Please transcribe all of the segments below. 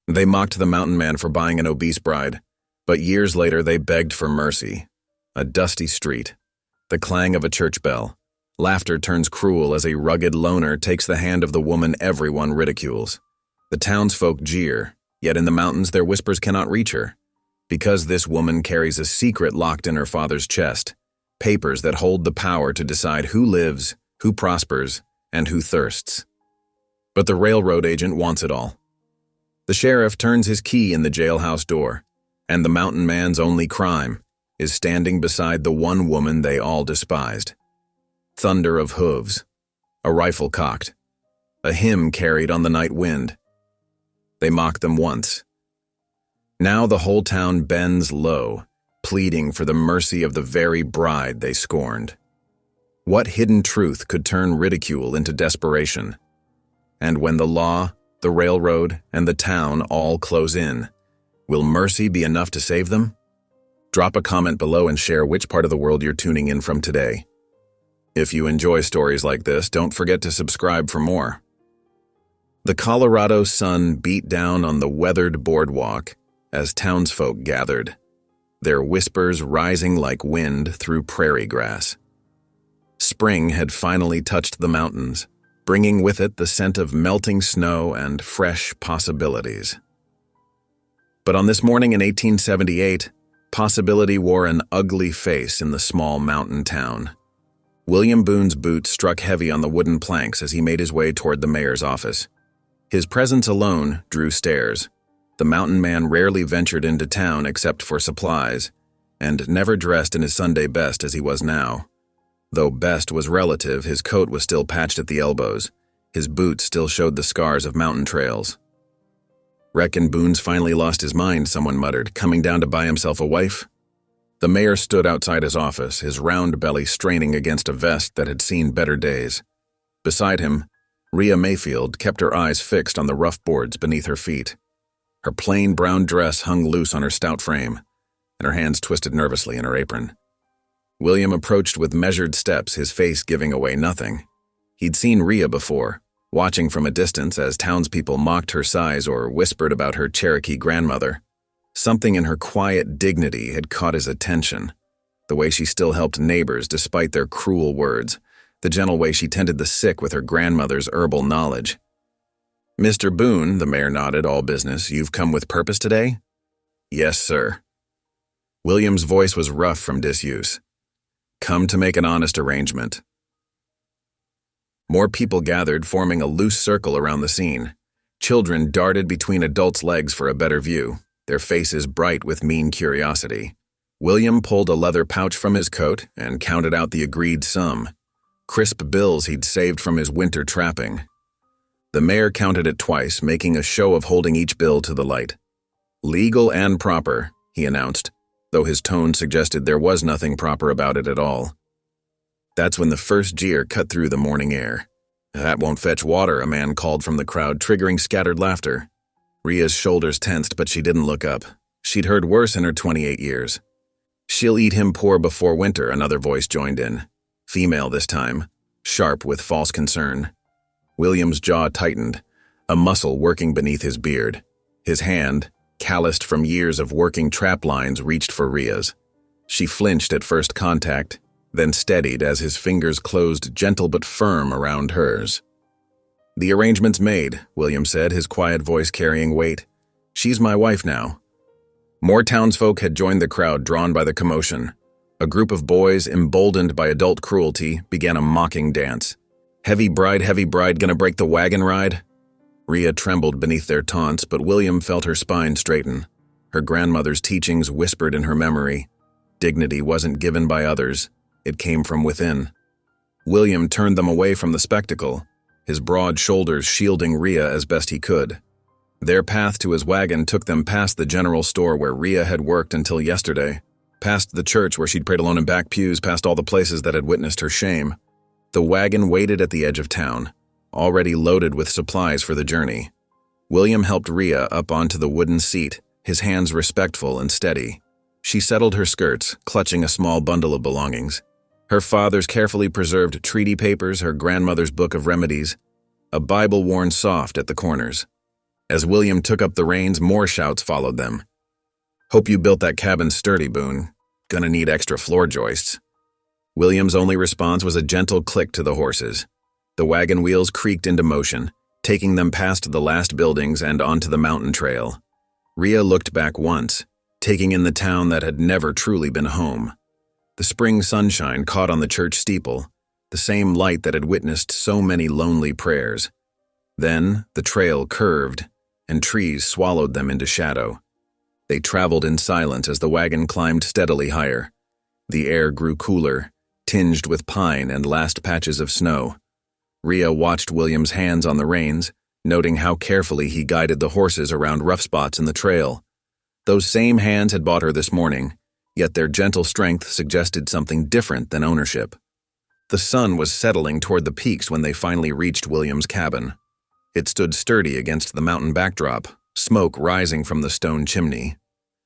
They mocked the mountain man for buying an obese bride, but years later they begged for mercy. A dusty street, the clang of a church bell. Laughter turns cruel as a rugged loner takes the hand of the woman everyone ridicules. The townsfolk jeer, yet in the mountains their whispers cannot reach her, because this woman carries a secret locked in her father's chest, papers that hold the power to decide who lives, who prospers, and who thirsts. But the railroad agent wants it all. The sheriff turns his key in the jailhouse door, and the mountain man's only crime is standing beside the one woman they all despised. Thunder of hooves, a rifle cocked, a hymn carried on the night wind. They mocked them once. Now the whole town bends low, pleading for the mercy of the very bride they scorned. What hidden truth could turn ridicule into desperation? And when the law, the railroad, and the town all close in, will mercy be enough to save them? Drop a comment below and share which part of the world you're tuning in from today. If you enjoy stories like this, don't forget to subscribe for more. The Colorado sun beat down on the weathered boardwalk as townsfolk gathered, their whispers rising like wind through prairie grass. Spring had finally touched the mountains, bringing with it the scent of melting snow and fresh possibilities. But on this morning in 1878, possibility wore an ugly face in the small mountain town. William Boone's boots struck heavy on the wooden planks as he made his way toward the mayor's office. His presence alone drew stares. The mountain man rarely ventured into town except for supplies, and never dressed in his Sunday best as he was now. Though best was relative, his coat was still patched at the elbows. His boots still showed the scars of mountain trails. "Reckon Boone's finally lost his mind," someone muttered, "coming down to buy himself a wife?" The mayor stood outside his office, his round belly straining against a vest that had seen better days. Beside him, Rhea Mayfield kept her eyes fixed on the rough boards beneath her feet. Her plain brown dress hung loose on her stout frame, and her hands twisted nervously in her apron. William approached with measured steps, his face giving away nothing. He'd seen Rhea before, watching from a distance as townspeople mocked her size or whispered about her Cherokee grandmother. Something in her quiet dignity had caught his attention. The way she still helped neighbors despite their cruel words, the gentle way she tended the sick with her grandmother's herbal knowledge. "Mr. Boone," the mayor nodded, all business, "you've come with purpose today?" "Yes, sir." William's voice was rough from disuse. "Come to make an honest arrangement." More people gathered, forming a loose circle around the scene. Children darted between adults' legs for a better view, their faces bright with mean curiosity. William pulled a leather pouch from his coat and counted out the agreed sum, crisp bills he'd saved from his winter trapping. The mayor counted it twice, making a show of holding each bill to the light. "Legal and proper," he announced, though his tone suggested there was nothing proper about it at all. That's when the first jeer cut through the morning air. "That won't fetch water," a man called from the crowd, triggering scattered laughter. Rhea's shoulders tensed, but she didn't look up. She'd heard worse in her 28 years. "She'll eat him poor before winter," another voice joined in. Female this time, sharp with false concern. William's jaw tightened, a muscle working beneath his beard. His hand, calloused from years of working trap lines, reached for Rhea's. She flinched at first contact, then steadied as his fingers closed gentle but firm around hers. "The arrangement's made," William said, his quiet voice carrying weight. "She's my wife now." More townsfolk had joined the crowd, drawn by the commotion. A group of boys, emboldened by adult cruelty, began a mocking dance. Heavy bride, gonna break the wagon ride?" Rhea trembled beneath their taunts, but William felt her spine straighten. Her grandmother's teachings whispered in her memory. Dignity wasn't given by others, it came from within. William turned them away from the spectacle, his broad shoulders shielding Rhea as best he could. Their path to his wagon took them past the general store where Rhea had worked until yesterday, past the church where she'd prayed alone in back pews, past all the places that had witnessed her shame. The wagon waited at the edge of town, already loaded with supplies for the journey. William helped Rhea up onto the wooden seat, his hands respectful and steady. She settled her skirts, clutching a small bundle of belongings. Her father's carefully preserved treaty papers, her grandmother's book of remedies, a Bible worn soft at the corners. As William took up the reins, more shouts followed them. "Hope you built that cabin sturdy, Boone. Gonna need extra floor joists." William's only response was a gentle click to the horses. The wagon wheels creaked into motion, taking them past the last buildings and onto the mountain trail. Rhea looked back once, taking in the town that had never truly been home. The spring sunshine caught on the church steeple, the same light that had witnessed so many lonely prayers. Then the trail curved, and trees swallowed them into shadow. They traveled in silence as the wagon climbed steadily higher. The air grew cooler, tinged with pine and last patches of snow. Rhea watched William's hands on the reins, noting how carefully he guided the horses around rough spots in the trail. Those same hands had bought her this morning, yet their gentle strength suggested something different than ownership. The sun was settling toward the peaks when they finally reached William's cabin. It stood sturdy against the mountain backdrop, smoke rising from the stone chimney.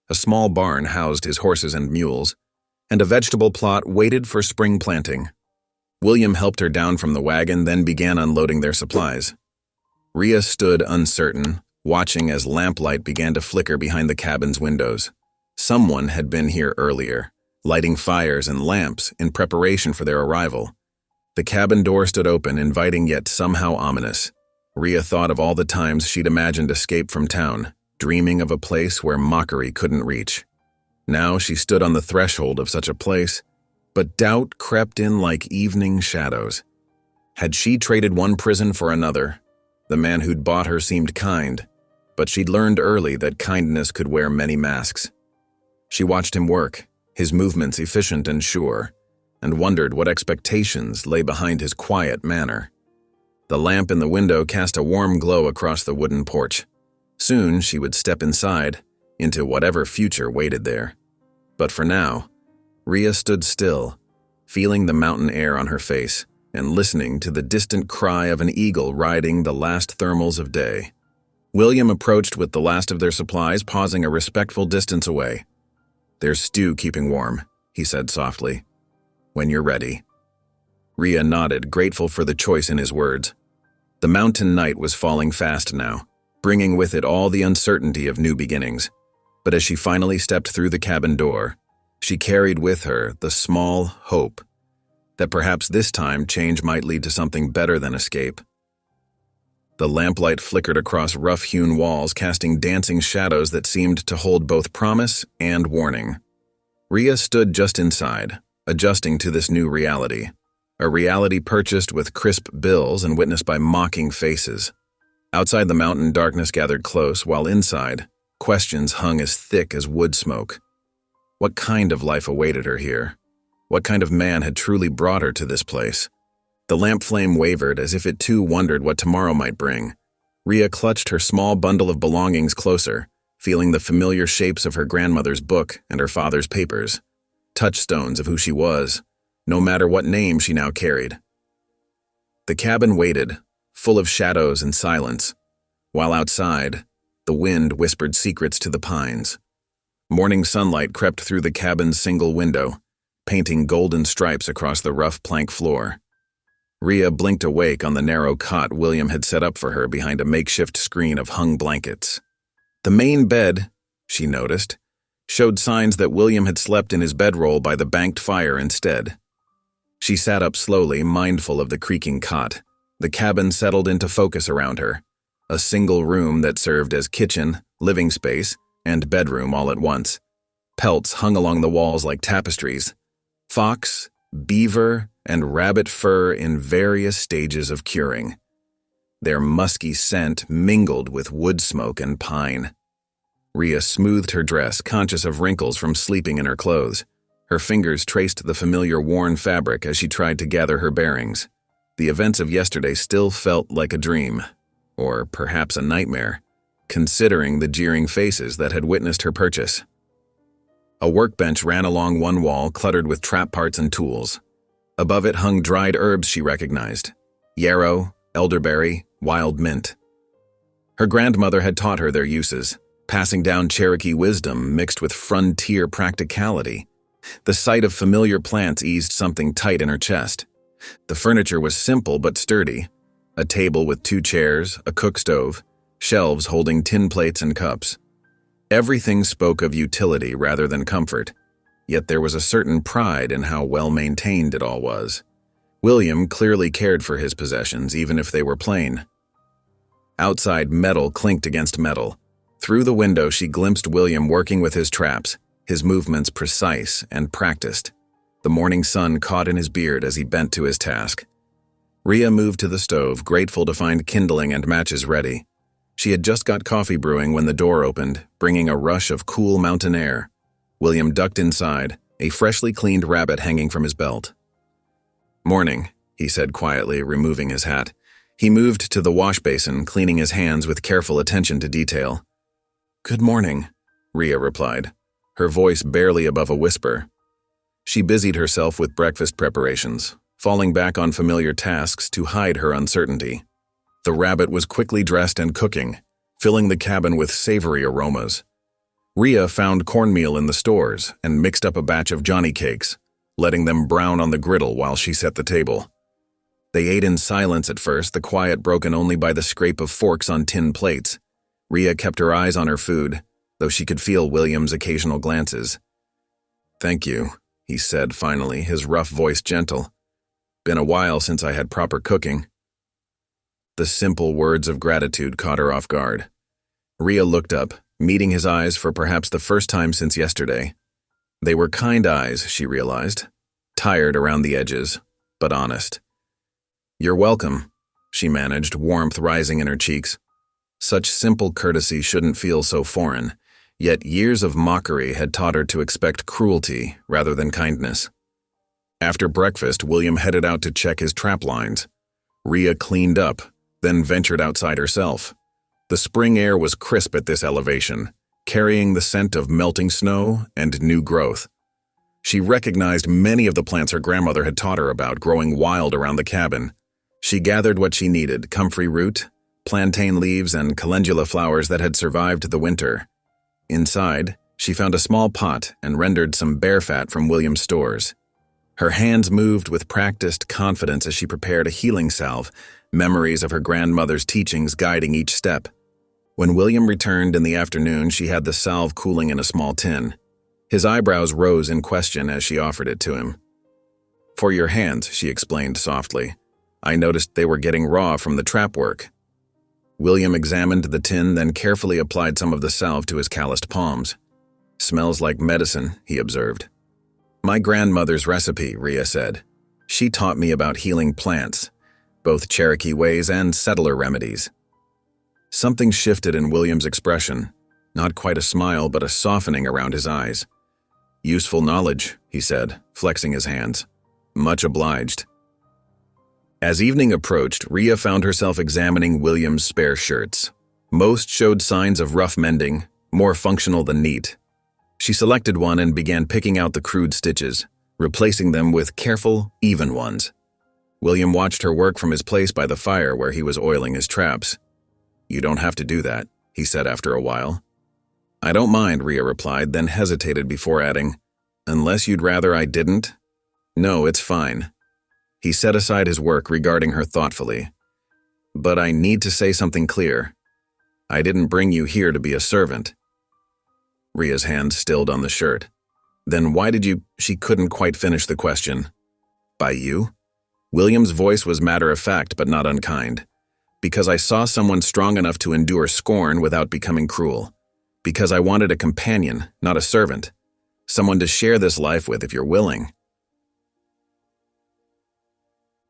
A small barn housed his horses and mules, and a vegetable plot waited for spring planting. William helped her down from the wagon, then began unloading their supplies. Rhea stood uncertain, watching as lamplight began to flicker behind the cabin's windows. Someone had been here earlier, lighting fires and lamps in preparation for their arrival. The cabin door stood open, inviting yet somehow ominous. Rhea thought of all the times she'd imagined escape from town, dreaming of a place where mockery couldn't reach. Now she stood on the threshold of such a place, but doubt crept in like evening shadows. Had she traded one prison for another? The man who'd bought her seemed kind, but she'd learned early that kindness could wear many masks. She watched him work, his movements efficient and sure, and wondered what expectations lay behind his quiet manner. The lamp in the window cast a warm glow across the wooden porch. Soon she would step inside, into whatever future waited there. But for now, Rhea stood still, feeling the mountain air on her face and listening to the distant cry of an eagle riding the last thermals of day. William approached with the last of their supplies, pausing a respectful distance away. "There's stew keeping warm," he said softly. "When you're ready." Rhea nodded, grateful for the choice in his words. The mountain night was falling fast now, bringing with it all the uncertainty of new beginnings. But as she finally stepped through the cabin door, she carried with her the small hope that perhaps this time change might lead to something better than escape. The lamplight flickered across rough-hewn walls, casting dancing shadows that seemed to hold both promise and warning. Rhea stood just inside, adjusting to this new reality, a reality purchased with crisp bills and witnessed by mocking faces. Outside the mountain, darkness gathered close, while inside, questions hung as thick as wood smoke. What kind of life awaited her here? What kind of man had truly brought her to this place? The lamp flame wavered as if it too wondered what tomorrow might bring. Rhea clutched her small bundle of belongings closer, feeling the familiar shapes of her grandmother's book and her father's papers, touchstones of who she was, no matter what name she now carried. The cabin waited, full of shadows and silence, while outside, the wind whispered secrets to the pines. Morning sunlight crept through the cabin's single window, painting golden stripes across the rough plank floor. Rhea blinked awake on the narrow cot William had set up for her behind a makeshift screen of hung blankets. The main bed, she noticed, showed signs that William had slept in his bedroll by the banked fire instead. She sat up slowly, mindful of the creaking cot. The cabin settled into focus around her, a single room that served as kitchen, living space, and bedroom all at once. Pelts hung along the walls like tapestries. Fox, beaver, and rabbit fur in various stages of curing. Their musky scent mingled with wood smoke and pine. Rhea smoothed her dress, conscious of wrinkles from sleeping in her clothes. Her fingers traced the familiar worn fabric as she tried to gather her bearings. The events of yesterday still felt like a dream, or perhaps a nightmare, considering the jeering faces that had witnessed her purchase. A workbench ran along one wall, cluttered with trap parts and tools. Above it hung dried herbs she recognized: yarrow, elderberry, wild mint. Her grandmother had taught her their uses, passing down Cherokee wisdom mixed with frontier practicality. The sight of familiar plants eased something tight in her chest. The furniture was simple but sturdy: a table with 2 chairs, a cook stove, shelves holding tin plates and cups. Everything spoke of utility rather than comfort, yet there was a certain pride in how well-maintained it all was. William clearly cared for his possessions, even if they were plain. Outside, metal clinked against metal. Through the window, she glimpsed William working with his traps, his movements precise and practiced. The morning sun caught in his beard as he bent to his task. Rhea moved to the stove, grateful to find kindling and matches ready. She had just got coffee brewing when the door opened, bringing a rush of cool mountain air. William ducked inside, a freshly cleaned rabbit hanging from his belt. "Morning," he said quietly, removing his hat. He moved to the wash basin, cleaning his hands with careful attention to detail. "Good morning," Rhea replied, her voice barely above a whisper. She busied herself with breakfast preparations, falling back on familiar tasks to hide her uncertainty. The rabbit was quickly dressed and cooking, filling the cabin with savory aromas. Rhea found cornmeal in the stores and mixed up a batch of Johnny cakes, letting them brown on the griddle while she set the table. They ate in silence at first, the quiet broken only by the scrape of forks on tin plates. Rhea kept her eyes on her food, though she could feel William's occasional glances. "Thank you," he said finally, his rough voice gentle. "Been a while since I had proper cooking." The simple words of gratitude caught her off guard. Rhea looked up, meeting his eyes for perhaps the first time since yesterday. They were kind eyes, she realized, tired around the edges, but honest. "You're welcome," she managed, warmth rising in her cheeks. Such simple courtesy shouldn't feel so foreign, yet years of mockery had taught her to expect cruelty rather than kindness. After breakfast, William headed out to check his trap lines. Rhea cleaned up, then ventured outside herself. The spring air was crisp at this elevation, carrying the scent of melting snow and new growth. She recognized many of the plants her grandmother had taught her about growing wild around the cabin. She gathered what she needed: comfrey root, plantain leaves, and calendula flowers that had survived the winter. Inside, she found a small pot and rendered some bear fat from William's stores. Her hands moved with practiced confidence as she prepared a healing salve, memories of her grandmother's teachings guiding each step. When William returned in the afternoon, she had the salve cooling in a small tin. His eyebrows rose in question as she offered it to him. "For your hands," she explained softly. "I noticed they were getting raw from the trap work." William examined the tin, then carefully applied some of the salve to his calloused palms. "Smells like medicine," he observed. "My grandmother's recipe," Rhea said. "She taught me about healing plants, both Cherokee ways and settler remedies." Something shifted in William's expression, not quite a smile but a softening around his eyes. "Useful knowledge," he said, flexing his hands. "Much obliged." As evening approached, Rhea found herself examining William's spare shirts. Most showed signs of rough mending, more functional than neat. She selected one and began picking out the crude stitches, replacing them with careful, even ones. William watched her work from his place by the fire where he was oiling his traps. "You don't have to do that," he said after a while. "I don't mind," Rhea replied, then hesitated before adding, "Unless you'd rather I didn't?" "No, it's fine." He set aside his work, regarding her thoughtfully. "But I need to say something clear. I didn't bring you here to be a servant." Rhea's hand stilled on the shirt. "Then why did you—" She couldn't quite finish the question. "By you?" William's voice was matter-of-fact but not unkind. "Because I saw someone strong enough to endure scorn without becoming cruel. Because I wanted a companion, not a servant. Someone to share this life with if you're willing."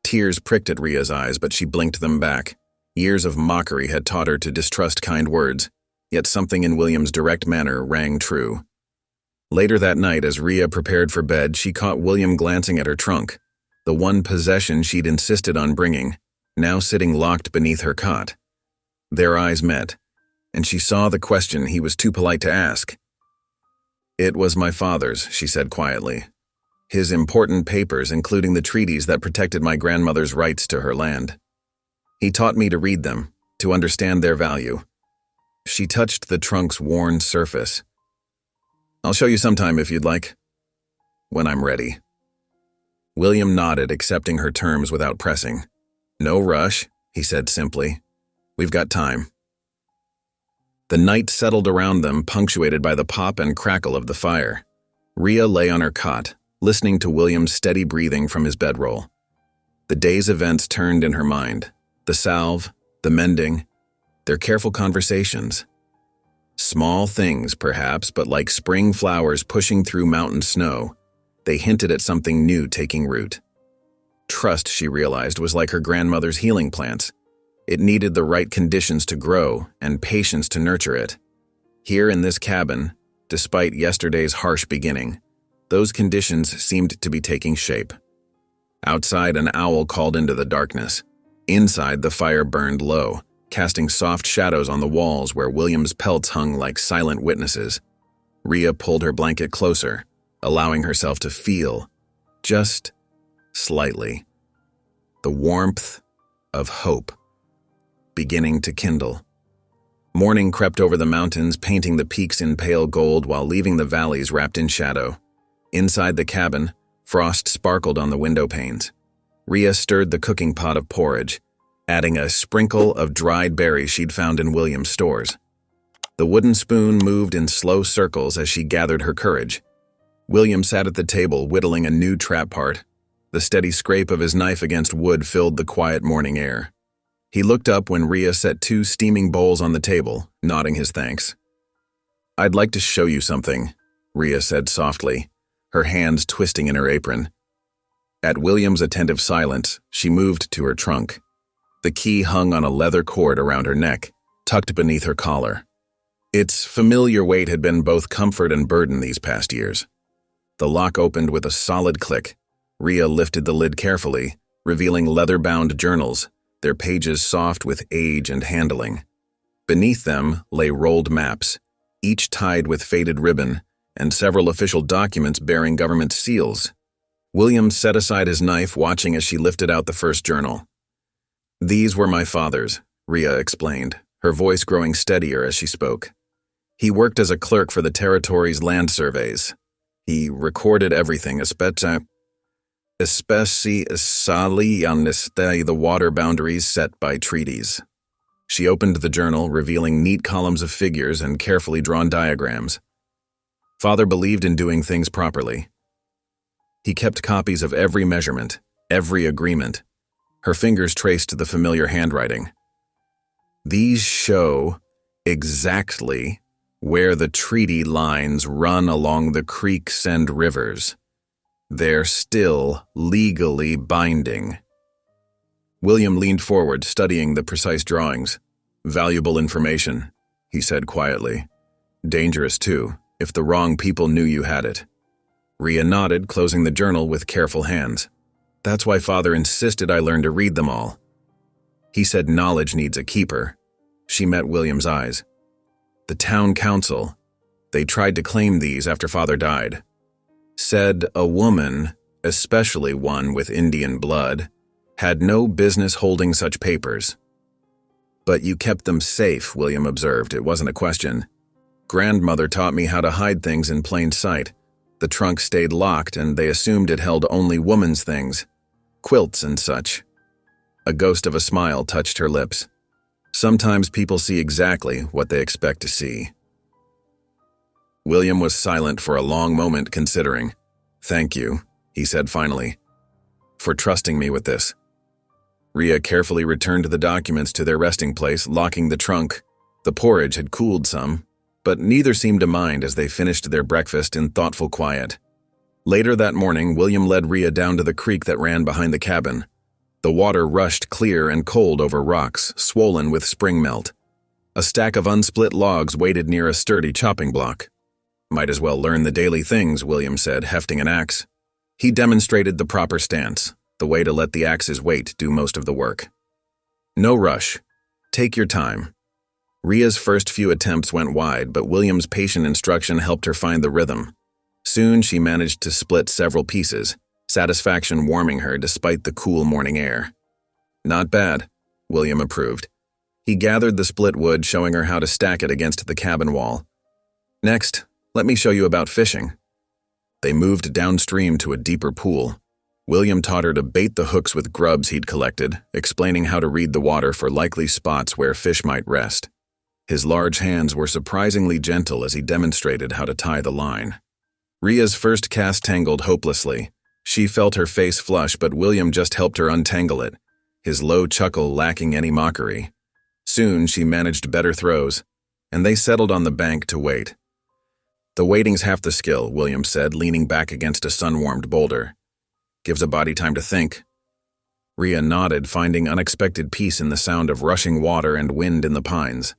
Tears pricked at Rhea's eyes, but she blinked them back. Years of mockery had taught her to distrust kind words, yet something in William's direct manner rang true. Later that night, as Rhea prepared for bed, she caught William glancing at her trunk, the one possession she'd insisted on bringing, now sitting locked beneath her cot. Their eyes met, and she saw the question he was too polite to ask. "It was my father's," she said quietly. "His important papers, including the treaties that protected my grandmother's rights to her land. He taught me to read them, to understand their value." She touched the trunk's worn surface. "I'll show you sometime if you'd like." "When I'm ready." William nodded, accepting her terms without pressing. "No rush," he said simply. "We've got time." The night settled around them, punctuated by the pop and crackle of the fire. Rhea lay on her cot, listening to William's steady breathing from his bedroll. The day's events turned in her mind. The salve, the mending, their careful conversations. Small things, perhaps, but like spring flowers pushing through mountain snow, they hinted at something new taking root. Trust, she realized, was like her grandmother's healing plants. It needed the right conditions to grow and patience to nurture it. Here in this cabin, despite yesterday's harsh beginning, those conditions seemed to be taking shape. Outside, an owl called into the darkness. Inside, the fire burned low, casting soft shadows on the walls where William's pelts hung like silent witnesses. Rhea pulled her blanket closer, allowing herself to feel, just slightly, the warmth of hope beginning to kindle. Morning crept over the mountains, painting the peaks in pale gold while leaving the valleys wrapped in shadow. Inside the cabin, frost sparkled on the window panes. Rhea stirred the cooking pot of porridge, adding a sprinkle of dried berries she'd found in William's stores. The wooden spoon moved in slow circles as she gathered her courage. William sat at the table, whittling a new trap part. The steady scrape of his knife against wood filled the quiet morning air. He looked up when Rhea set 2 steaming bowls on the table, nodding his thanks. "I'd like to show you something," Rhea said softly, her hands twisting in her apron. At William's attentive silence, she moved to her trunk. The key hung on a leather cord around her neck, tucked beneath her collar. Its familiar weight had been both comfort and burden these past years. The lock opened with a solid click. Rhea lifted the lid carefully, revealing leather-bound journals, their pages soft with age and handling. Beneath them lay rolled maps, each tied with faded ribbon, and several official documents bearing government seals. William set aside his knife, watching as she lifted out the first journal. "These were my father's," Rhea explained, her voice growing steadier as she spoke. "He worked as a clerk for the territory's land surveys. He recorded everything, especially the water boundaries set by treaties." She opened the journal, revealing neat columns of figures and carefully drawn diagrams. Father believed in doing things properly. He kept copies of every measurement, every agreement. Her fingers traced the familiar handwriting. "These show exactly where the treaty lines run along the creeks and rivers. They're still legally binding." William leaned forward, studying the precise drawings. "Valuable information," he said quietly. "Dangerous, too, if the wrong people knew you had it." Rhea nodded, closing the journal with careful hands. "That's why Father insisted I learn to read them all. He said knowledge needs a keeper." She met William's eyes. "The town council, they tried to claim these after Father died. Said a woman, especially one with Indian blood, had no business holding such papers." "But you kept them safe," William observed. "It wasn't a question. Grandmother taught me how to hide things in plain sight. The trunk stayed locked, and they assumed it held only woman's things, quilts and such." A ghost of a smile touched her lips. "Sometimes people see exactly what they expect to see." William was silent for a long moment, considering. "Thank you," he said finally, "for trusting me with this." Rhea carefully returned the documents to their resting place, locking the trunk. The porridge had cooled some, but neither seemed to mind as they finished their breakfast in thoughtful quiet. Later that morning, William led Rhea down to the creek that ran behind the cabin. The water rushed clear and cold over rocks, swollen with spring melt. A stack of unsplit logs waited near a sturdy chopping block. "Might as well learn the daily things," William said, hefting an axe. He demonstrated the proper stance, the way to let the axe's weight do most of the work. "No rush. Take your time." Rhea's first few attempts went wide, but William's patient instruction helped her find the rhythm. Soon she managed to split several pieces, satisfaction warming her despite the cool morning air. "Not bad," William approved. He gathered the split wood, showing her how to stack it against the cabin wall. "Next, let me show you about fishing." They moved downstream to a deeper pool. William taught her to bait the hooks with grubs he'd collected, explaining how to read the water for likely spots where fish might rest. His large hands were surprisingly gentle as he demonstrated how to tie the line. Rhea's first cast tangled hopelessly. She felt her face flush, but William just helped her untangle it, his low chuckle lacking any mockery. Soon she managed better throws, and they settled on the bank to wait. "The waiting's half the skill," William said, leaning back against a sun-warmed boulder. "Gives a body time to think." Rhea nodded, finding unexpected peace in the sound of rushing water and wind in the pines.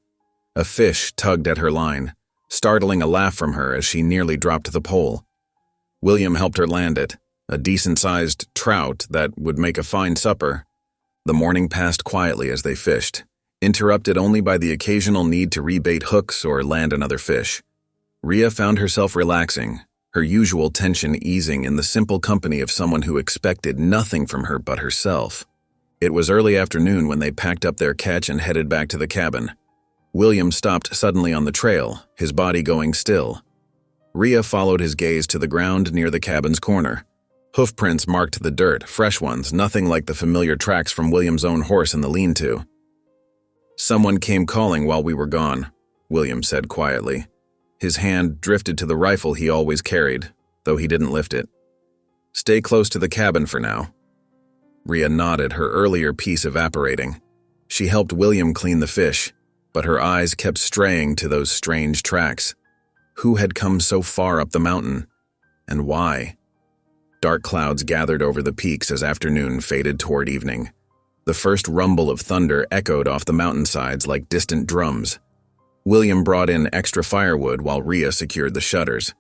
A fish tugged at her line, startling a laugh from her as she nearly dropped the pole. William helped her land it, a decent-sized trout that would make a fine supper. The morning passed quietly as they fished, interrupted only by the occasional need to rebait hooks or land another fish. Rhea found herself relaxing, her usual tension easing in the simple company of someone who expected nothing from her but herself. It was early afternoon when they packed up their catch and headed back to the cabin. William stopped suddenly on the trail, his body going still. Rhea followed his gaze to the ground near the cabin's corner. Hoofprints marked the dirt, fresh ones, nothing like the familiar tracks from William's own horse in the lean-to. "Someone came calling while we were gone," William said quietly. His hand drifted to the rifle he always carried, though he didn't lift it. "Stay close to the cabin for now." Rhea nodded, her earlier peace evaporating. She helped William clean the fish, but her eyes kept straying to those strange tracks. Who had come so far up the mountain? And why? Dark clouds gathered over the peaks as afternoon faded toward evening. The first rumble of thunder echoed off the mountainsides like distant drums. William brought in extra firewood while Rhea secured the shutters.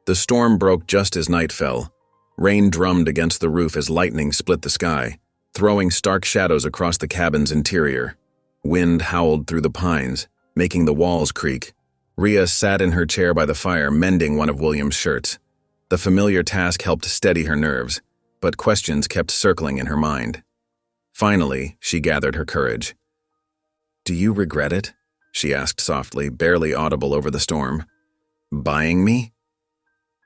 The storm broke just as night fell. Rain drummed against the roof as lightning split the sky, throwing stark shadows across the cabin's interior. Wind howled through the pines, making the walls creak. Rhea sat in her chair by the fire, mending one of William's shirts. The familiar task helped steady her nerves, but questions kept circling in her mind. Finally, she gathered her courage. "Do you regret it?" she asked softly, barely audible over the storm. "Buying me?"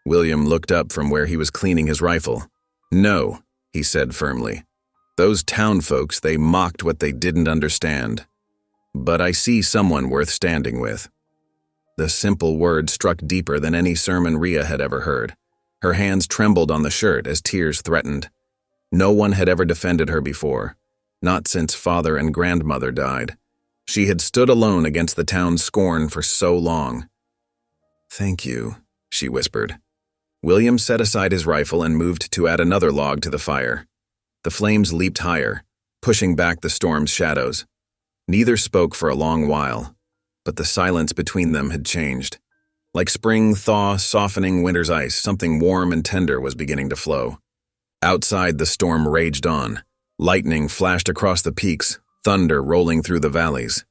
William looked up from where he was cleaning his rifle. "No," he said firmly. "Those town folks, they mocked what they didn't understand. But I see someone worth standing with." The simple word struck deeper than any sermon Rhea had ever heard. Her hands trembled on the shirt as tears threatened. No one had ever defended her before, not since father and grandmother died. She had stood alone against the town's scorn for so long. "Thank you," she whispered. William set aside his rifle and moved to add another log to the fire. The flames leaped higher, pushing back the storm's shadows. Neither spoke for a long while, but the silence between them had changed. Like spring thaw softening winter's ice, something warm and tender was beginning to flow. Outside, the storm raged on. Lightning flashed across the peaks, thunder rolling through the valleys.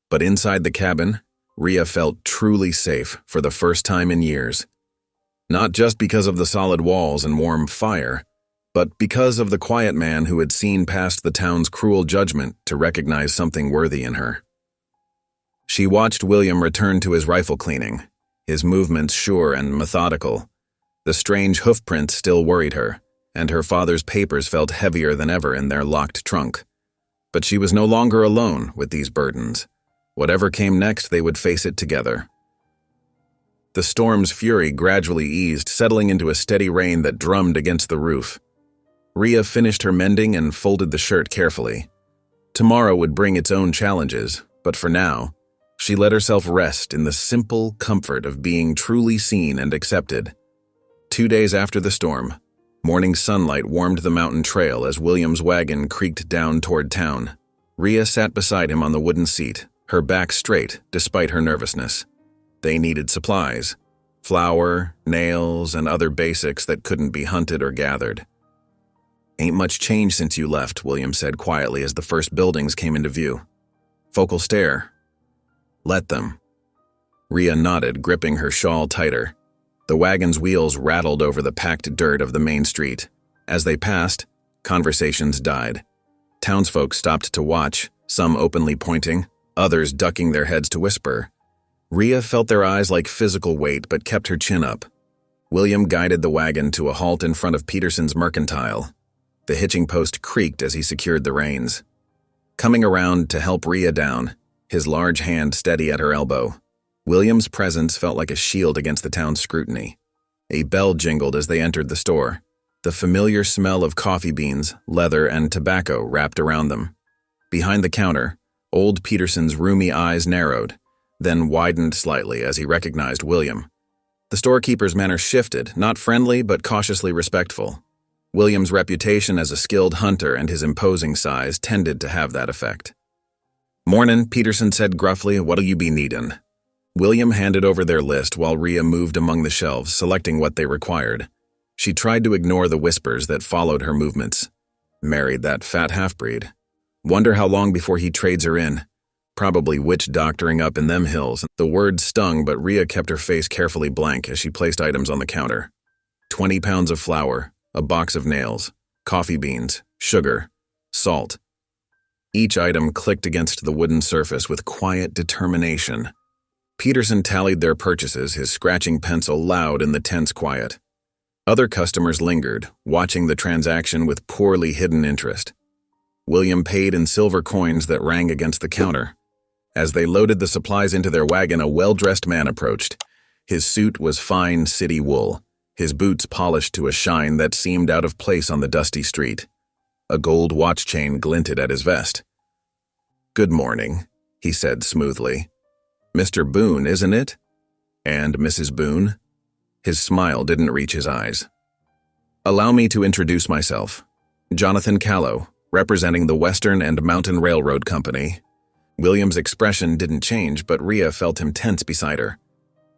But inside the cabin, Rhea felt truly safe for the first time in years. Not just because of the solid walls and warm fire, but because of the quiet man who had seen past the town's cruel judgment to recognize something worthy in her. She watched William return to his rifle cleaning, his movements sure and methodical. The strange hoofprints still worried her, and her father's papers felt heavier than ever in their locked trunk. But she was no longer alone with these burdens. Whatever came next, they would face it together. The storm's fury gradually eased, settling into a steady rain that drummed against the roof. Rhea finished her mending and folded the shirt carefully. Tomorrow would bring its own challenges, but for now, she let herself rest in the simple comfort of being truly seen and accepted. 2 days after the storm, morning sunlight warmed the mountain trail as William's wagon creaked down toward town. Rhea sat beside him on the wooden seat, her back straight despite her nervousness. They needed supplies, flour, nails, and other basics that couldn't be hunted or gathered. "Ain't much change since you left," William said quietly as the first buildings came into view. "Focal stare." "Let them." Rhea nodded, gripping her shawl tighter. The wagon's wheels rattled over the packed dirt of the main street. As they passed, conversations died. Townsfolk stopped to watch, some openly pointing, others ducking their heads to whisper. Rhea felt their eyes like physical weight but kept her chin up. William guided the wagon to a halt in front of Peterson's Mercantile. The hitching post creaked as he secured the reins. Coming around to help Rhea down, his large hand steady at her elbow. William's presence felt like a shield against the town's scrutiny. A bell jingled as they entered the store. The familiar smell of coffee beans, leather, and tobacco wrapped around them. Behind the counter, old Peterson's roomy eyes narrowed, then widened slightly as he recognized William. The storekeeper's manner shifted, not friendly but cautiously respectful. William's reputation as a skilled hunter and his imposing size tended to have that effect. "Mornin'," Peterson said gruffly, "what'll you be needin'?" William handed over their list while Rhea moved among the shelves, selecting what they required. She tried to ignore the whispers that followed her movements. Married that fat half-breed. Wonder how long before he trades her in. Probably witch-doctoring up in them hills. The words stung, but Rhea kept her face carefully blank as she placed items on the counter. 20 pounds of flour, a box of nails, coffee beans, sugar, salt. Each item clicked against the wooden surface with quiet determination. Peterson tallied their purchases, his scratching pencil loud in the tense quiet. Other customers lingered, watching the transaction with poorly hidden interest. William paid in silver coins that rang against the counter. As they loaded the supplies into their wagon, a well-dressed man approached. His suit was fine city wool, his boots polished to a shine that seemed out of place on the dusty street. A gold watch chain glinted at his vest. "Good morning," he said smoothly. "Mr. Boone, isn't it? And Mrs. Boone?" His smile didn't reach his eyes. "Allow me to introduce myself. Jonathan Callow, representing the Western and Mountain Railroad Company." William's expression didn't change, but Rhea felt him tense beside her.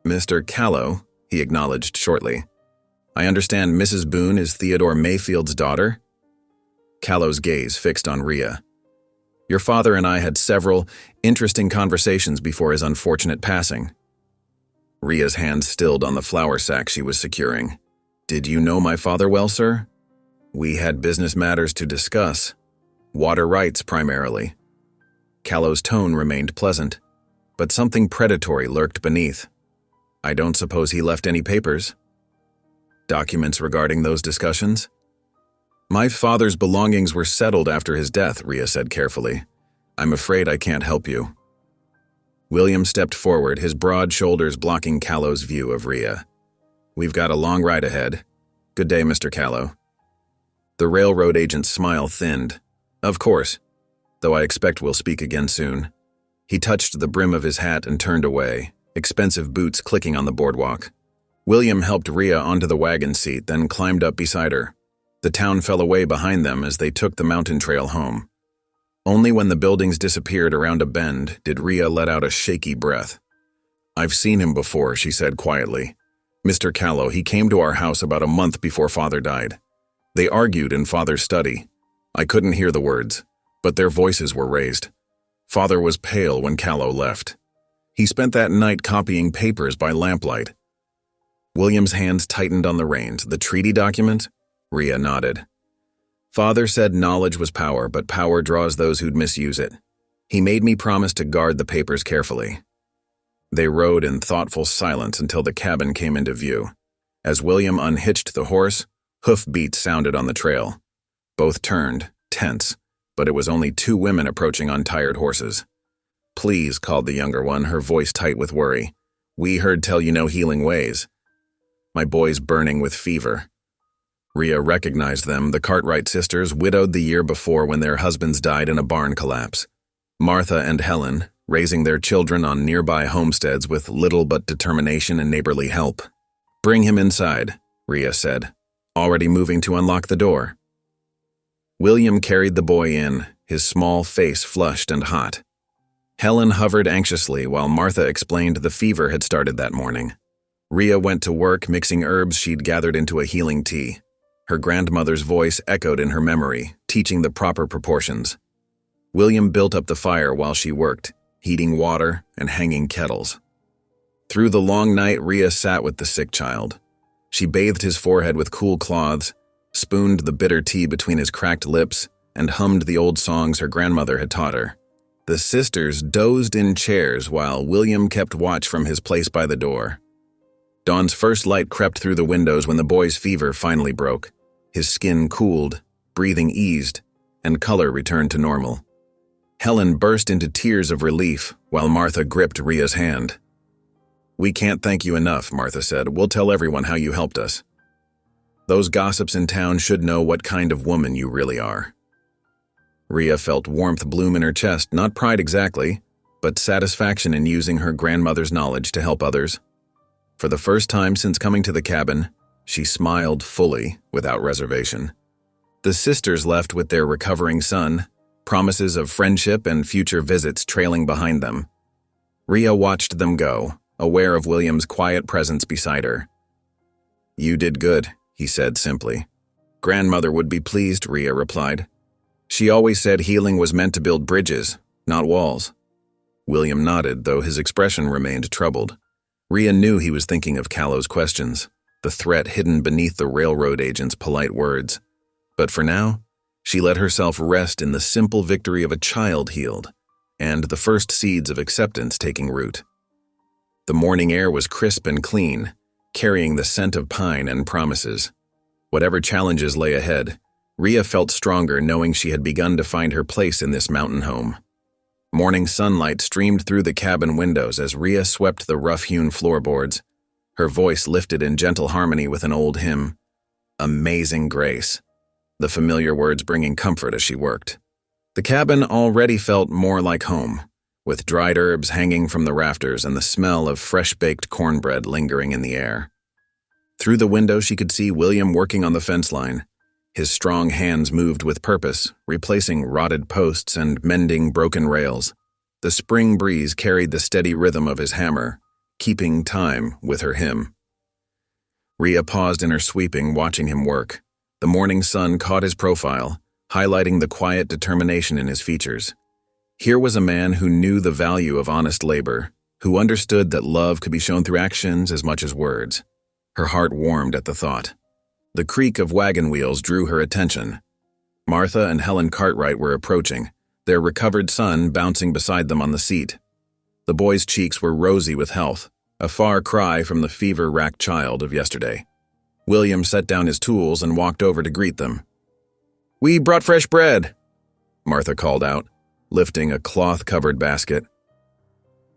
"Mr. Callow," he acknowledged shortly. "I understand Mrs. Boone is Theodore Mayfield's daughter?" Callow's gaze fixed on Rhea. "Your father and I had several interesting conversations before his unfortunate passing." Rhea's hand stilled on the flour sack she was securing. "Did you know my father well, sir?" "We had business matters to discuss. Water rights, primarily." Callow's tone remained pleasant, but something predatory lurked beneath. "I don't suppose he left any papers?" "Documents regarding those discussions?" "My father's belongings were settled after his death," Rhea said carefully. "I'm afraid I can't help you." William stepped forward, his broad shoulders blocking Callow's view of Rhea. "We've got a long ride ahead. Good day, Mr. Callow." The railroad agent's smile thinned. "Of course, though I expect we'll speak again soon." He touched the brim of his hat and turned away, expensive boots clicking on the boardwalk. William helped Rhea onto the wagon seat, then climbed up beside her. The town fell away behind them as they took the mountain trail home. Only when the buildings disappeared around a bend did Rhea let out a shaky breath. "I've seen him before," she said quietly. "Mr. Callow, he came to our house about a month before Father died. They argued in Father's study. I couldn't hear the words, but their voices were raised. Father was pale when Callow left. He spent that night copying papers by lamplight." William's hands tightened on the reins. "The treaty document?" Rhea nodded. "Father said knowledge was power, but power draws those who'd misuse it. He made me promise to guard the papers carefully." They rode in thoughtful silence until the cabin came into view. As William unhitched the horse, hoofbeats sounded on the trail. Both turned, tense, but it was only two women approaching on tired horses. "Please," called the younger one, her voice tight with worry. "We heard tell you no healing ways." "My boy's burning with fever." Rhea recognized them, the Cartwright sisters, widowed the year before when their husbands died in a barn collapse. Martha and Helen, raising their children on nearby homesteads with little but determination and neighborly help. "Bring him inside," Rhea said, already moving to unlock the door. William carried the boy in, his small face flushed and hot. Helen hovered anxiously while Martha explained the fever had started that morning. Rhea went to work mixing herbs she'd gathered into a healing tea. Her grandmother's voice echoed in her memory, teaching the proper proportions. William built up the fire while she worked, heating water and hanging kettles. Through the long night, Rhea sat with the sick child. She bathed his forehead with cool cloths, spooned the bitter tea between his cracked lips, and hummed the old songs her grandmother had taught her. The sisters dozed in chairs while William kept watch from his place by the door. Dawn's first light crept through the windows when the boy's fever finally broke. His skin cooled, breathing eased, and color returned to normal. Helen burst into tears of relief while Martha gripped Ria's hand. "We can't thank you enough," Martha said. "We'll tell everyone how you helped us. Those gossips in town should know what kind of woman you really are." Ria felt warmth bloom in her chest, not pride exactly, but satisfaction in using her grandmother's knowledge to help others. For the first time since coming to the cabin, she smiled fully, without reservation. The sisters left with their recovering son, promises of friendship and future visits trailing behind them. Ria watched them go, aware of William's quiet presence beside her. "You did good," he said simply. "Grandmother would be pleased," Ria replied. "She always said healing was meant to build bridges, not walls." William nodded, though his expression remained troubled. Ria knew he was thinking of Callow's questions, the threat hidden beneath the railroad agent's polite words. But for now, she let herself rest in the simple victory of a child healed, and the first seeds of acceptance taking root. The morning air was crisp and clean, carrying the scent of pine and promises. Whatever challenges lay ahead, Ria felt stronger knowing she had begun to find her place in this mountain home. Morning sunlight streamed through the cabin windows as Ria swept the rough-hewn floorboards. Her voice lifted in gentle harmony with an old hymn, "Amazing Grace," the familiar words bringing comfort as she worked. The cabin already felt more like home, with dried herbs hanging from the rafters and the smell of fresh-baked cornbread lingering in the air. Through the window she could see William working on the fence line. His strong hands moved with purpose, replacing rotted posts and mending broken rails. The spring breeze carried the steady rhythm of his hammer, keeping time with her hymn. Ria paused in her sweeping, watching him work. The morning sun caught his profile, highlighting the quiet determination in his features. Here was a man who knew the value of honest labor, who understood that love could be shown through actions as much as words. Her heart warmed at the thought. The creak of wagon wheels drew her attention. Martha and Helen Cartwright were approaching, their recovered son bouncing beside them on the seat. The boy's cheeks were rosy with health, a far cry from the fever-racked child of yesterday. William set down his tools and walked over to greet them. "We brought fresh bread," Martha called out, lifting a cloth-covered basket.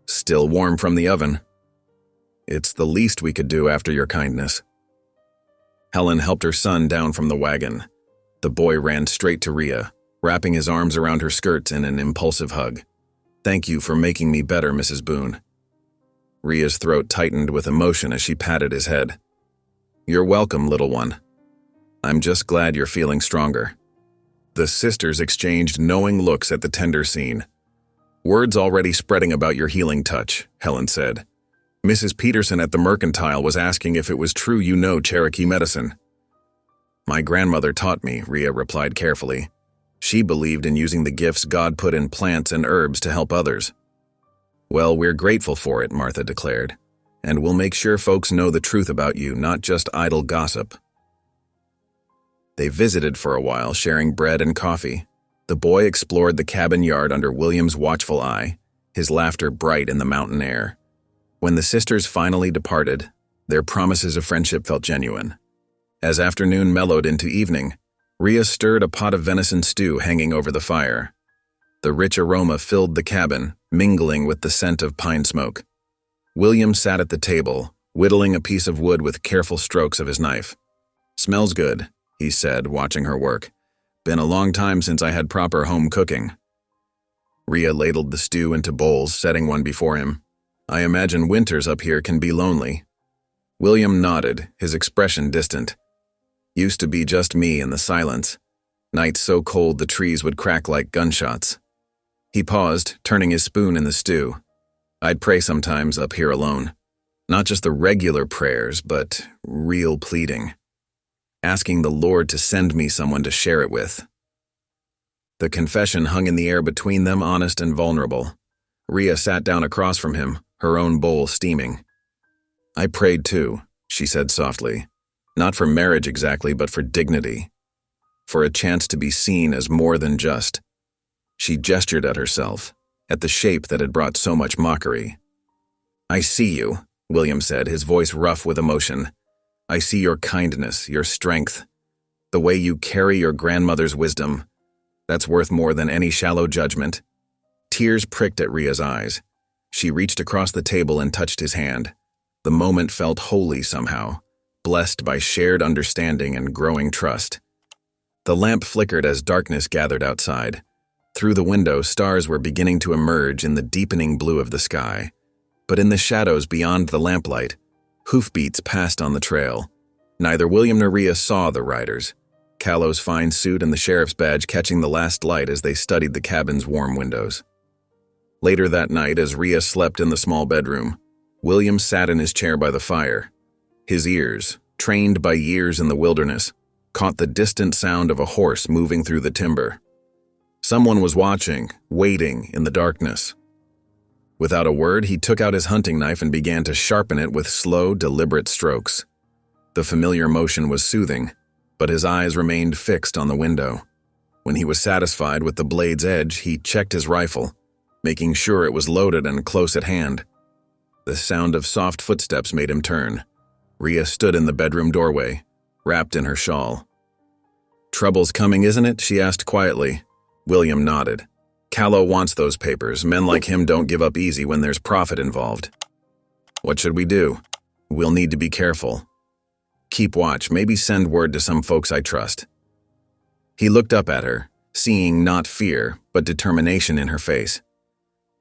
"Still warm from the oven. It's the least we could do after your kindness." Helen helped her son down from the wagon. The boy ran straight to Ria, wrapping his arms around her skirts in an impulsive hug. "Thank you for making me better, Mrs. Boone." Ria's throat tightened with emotion as she patted his head. "You're welcome, little one. I'm just glad you're feeling stronger." The sisters exchanged knowing looks at the tender scene. "Word's already spreading about your healing touch," Helen said. "Mrs. Peterson at the Mercantile was asking if it was true you know Cherokee medicine." "My grandmother taught me," Ria replied carefully. "She believed in using the gifts God put in plants and herbs to help others." "Well, we're grateful for it," Martha declared, "and we'll make sure folks know the truth about you, not just idle gossip." They visited for a while, sharing bread and coffee. The boy explored the cabin yard under William's watchful eye, his laughter bright in the mountain air. When the sisters finally departed, their promises of friendship felt genuine. As afternoon mellowed into evening, Ria stirred a pot of venison stew hanging over the fire. The rich aroma filled the cabin, mingling with the scent of pine smoke. William sat at the table, whittling a piece of wood with careful strokes of his knife. "Smells good," he said, watching her work. "Been a long time since I had proper home cooking." Ria ladled the stew into bowls, setting one before him. "I imagine winters up here can be lonely." William nodded, his expression distant. "Used to be just me in the silence. Nights so cold the trees would crack like gunshots." He paused, turning his spoon in the stew. "I'd pray sometimes up here alone. Not just the regular prayers, but real pleading. Asking the Lord to send me someone to share it with." The confession hung in the air between them, honest and vulnerable. Ria sat down across from him, her own bowl steaming. "I prayed too," she said softly. "Not for marriage exactly, but for dignity. For a chance to be seen as more than just." She gestured at herself, at the shape that had brought so much mockery. "I see you," William said, his voice rough with emotion. "I see your kindness, your strength, the way you carry your grandmother's wisdom. That's worth more than any shallow judgment. Tears pricked at Ria's eyes. She reached across the table and touched his hand. The moment felt holy somehow, blessed by shared understanding and growing trust. The lamp flickered as darkness gathered outside. Through the window, stars were beginning to emerge in the deepening blue of the sky. But in the shadows beyond the lamplight, hoofbeats passed on the trail. Neither William nor Ria saw the riders, Callow's fine suit and the sheriff's badge catching the last light as they studied the cabin's warm windows. Later that night, as Ria slept in the small bedroom, William sat in his chair by the fire. His ears, trained by years in the wilderness, caught the distant sound of a horse moving through the timber. Someone was watching, waiting in the darkness. Without a word, he took out his hunting knife and began to sharpen it with slow, deliberate strokes. The familiar motion was soothing, but his eyes remained fixed on the window. When he was satisfied with the blade's edge, he checked his rifle, making sure it was loaded and close at hand. The sound of soft footsteps made him turn. Ria stood in the bedroom doorway, wrapped in her shawl. "Trouble's coming, isn't it?" she asked quietly. William nodded. "Callow wants those papers. Men like him don't give up easy when there's profit involved." "What should we do?" "We'll need to be careful. Keep watch, maybe send word to some folks I trust." He looked up at her, seeing not fear, but determination in her face.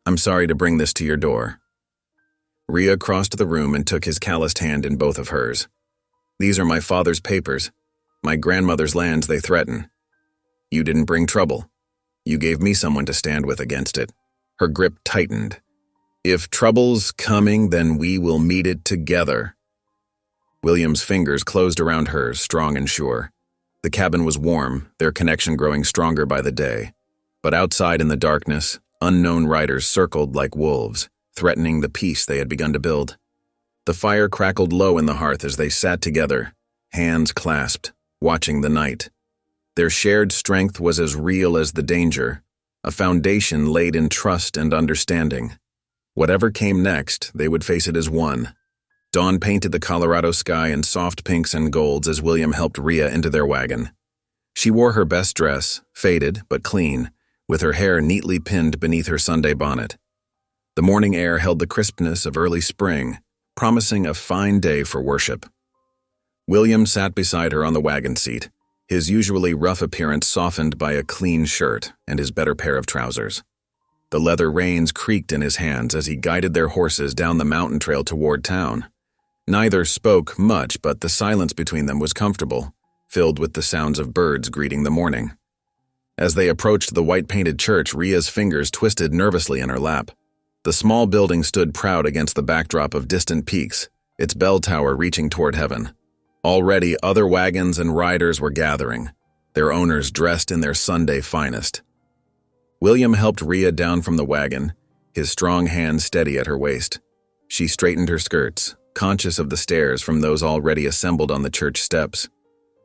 "I'm sorry to bring this to your door." Ria crossed the room and took his calloused hand in both of hers. "These are my father's papers, my grandmother's lands they threaten. You didn't bring trouble. You gave me someone to stand with against it." Her grip tightened. "If trouble's coming, then we will meet it together." William's fingers closed around hers, strong and sure. The cabin was warm, their connection growing stronger by the day. But outside in the darkness, unknown riders circled like wolves, threatening the peace they had begun to build. The fire crackled low in the hearth as they sat together, hands clasped, watching the night. Their shared strength was as real as the danger, a foundation laid in trust and understanding. Whatever came next, they would face it as one. Dawn painted the Colorado sky in soft pinks and golds as William helped Ria into their wagon. She wore her best dress, faded but clean, with her hair neatly pinned beneath her Sunday bonnet. The morning air held the crispness of early spring, promising a fine day for worship. William sat beside her on the wagon seat, his usually rough appearance softened by a clean shirt and his better pair of trousers. The leather reins creaked in his hands as he guided their horses down the mountain trail toward town. Neither spoke much, but the silence between them was comfortable, filled with the sounds of birds greeting the morning. As they approached the white-painted church, Ria's fingers twisted nervously in her lap. The small building stood proud against the backdrop of distant peaks, its bell tower reaching toward heaven. Already, other wagons and riders were gathering, their owners dressed in their Sunday finest. William helped Ria down from the wagon, his strong hand steady at her waist. She straightened her skirts, conscious of the stares from those already assembled on the church steps.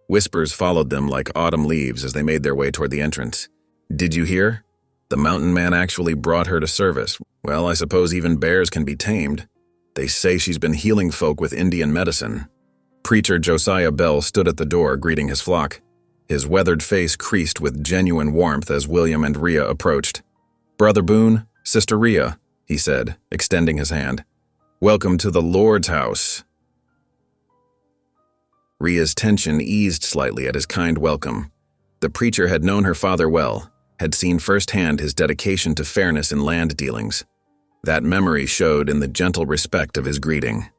Whispers followed them like autumn leaves as they made their way toward the entrance. "Did you hear? The mountain man actually brought her to service. Well, I suppose even bears can be tamed. They say she's been healing folk with Indian medicine." Preacher Josiah Bell stood at the door greeting his flock. His weathered face creased with genuine warmth as William and Ria approached. "Brother Boone, Sister Ria," he said, extending his hand. "Welcome to the Lord's house." Ria's tension eased slightly at his kind welcome. The preacher had known her father well, had seen firsthand his dedication to fairness in land dealings. That memory showed in the gentle respect of his greeting.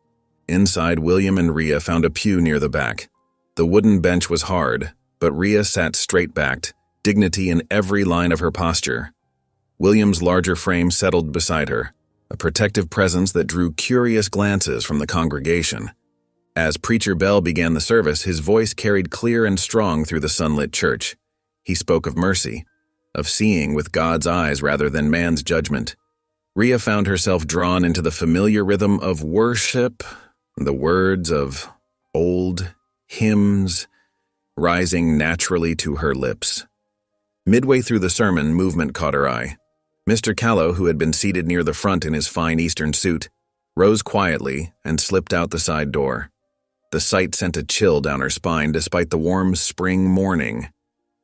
Inside, William and Ria found a pew near the back. The wooden bench was hard, but Ria sat straight-backed, dignity in every line of her posture. William's larger frame settled beside her, a protective presence that drew curious glances from the congregation. As Preacher Bell began the service, his voice carried clear and strong through the sunlit church. He spoke of mercy, of seeing with God's eyes rather than man's judgment. Ria found herself drawn into the familiar rhythm of worship, the words of old hymns rising naturally to her lips. Midway through the sermon, movement caught her eye. Mr. Callow, who had been seated near the front in his fine Eastern suit, rose quietly and slipped out the side door. The sight sent a chill down her spine despite the warm spring morning.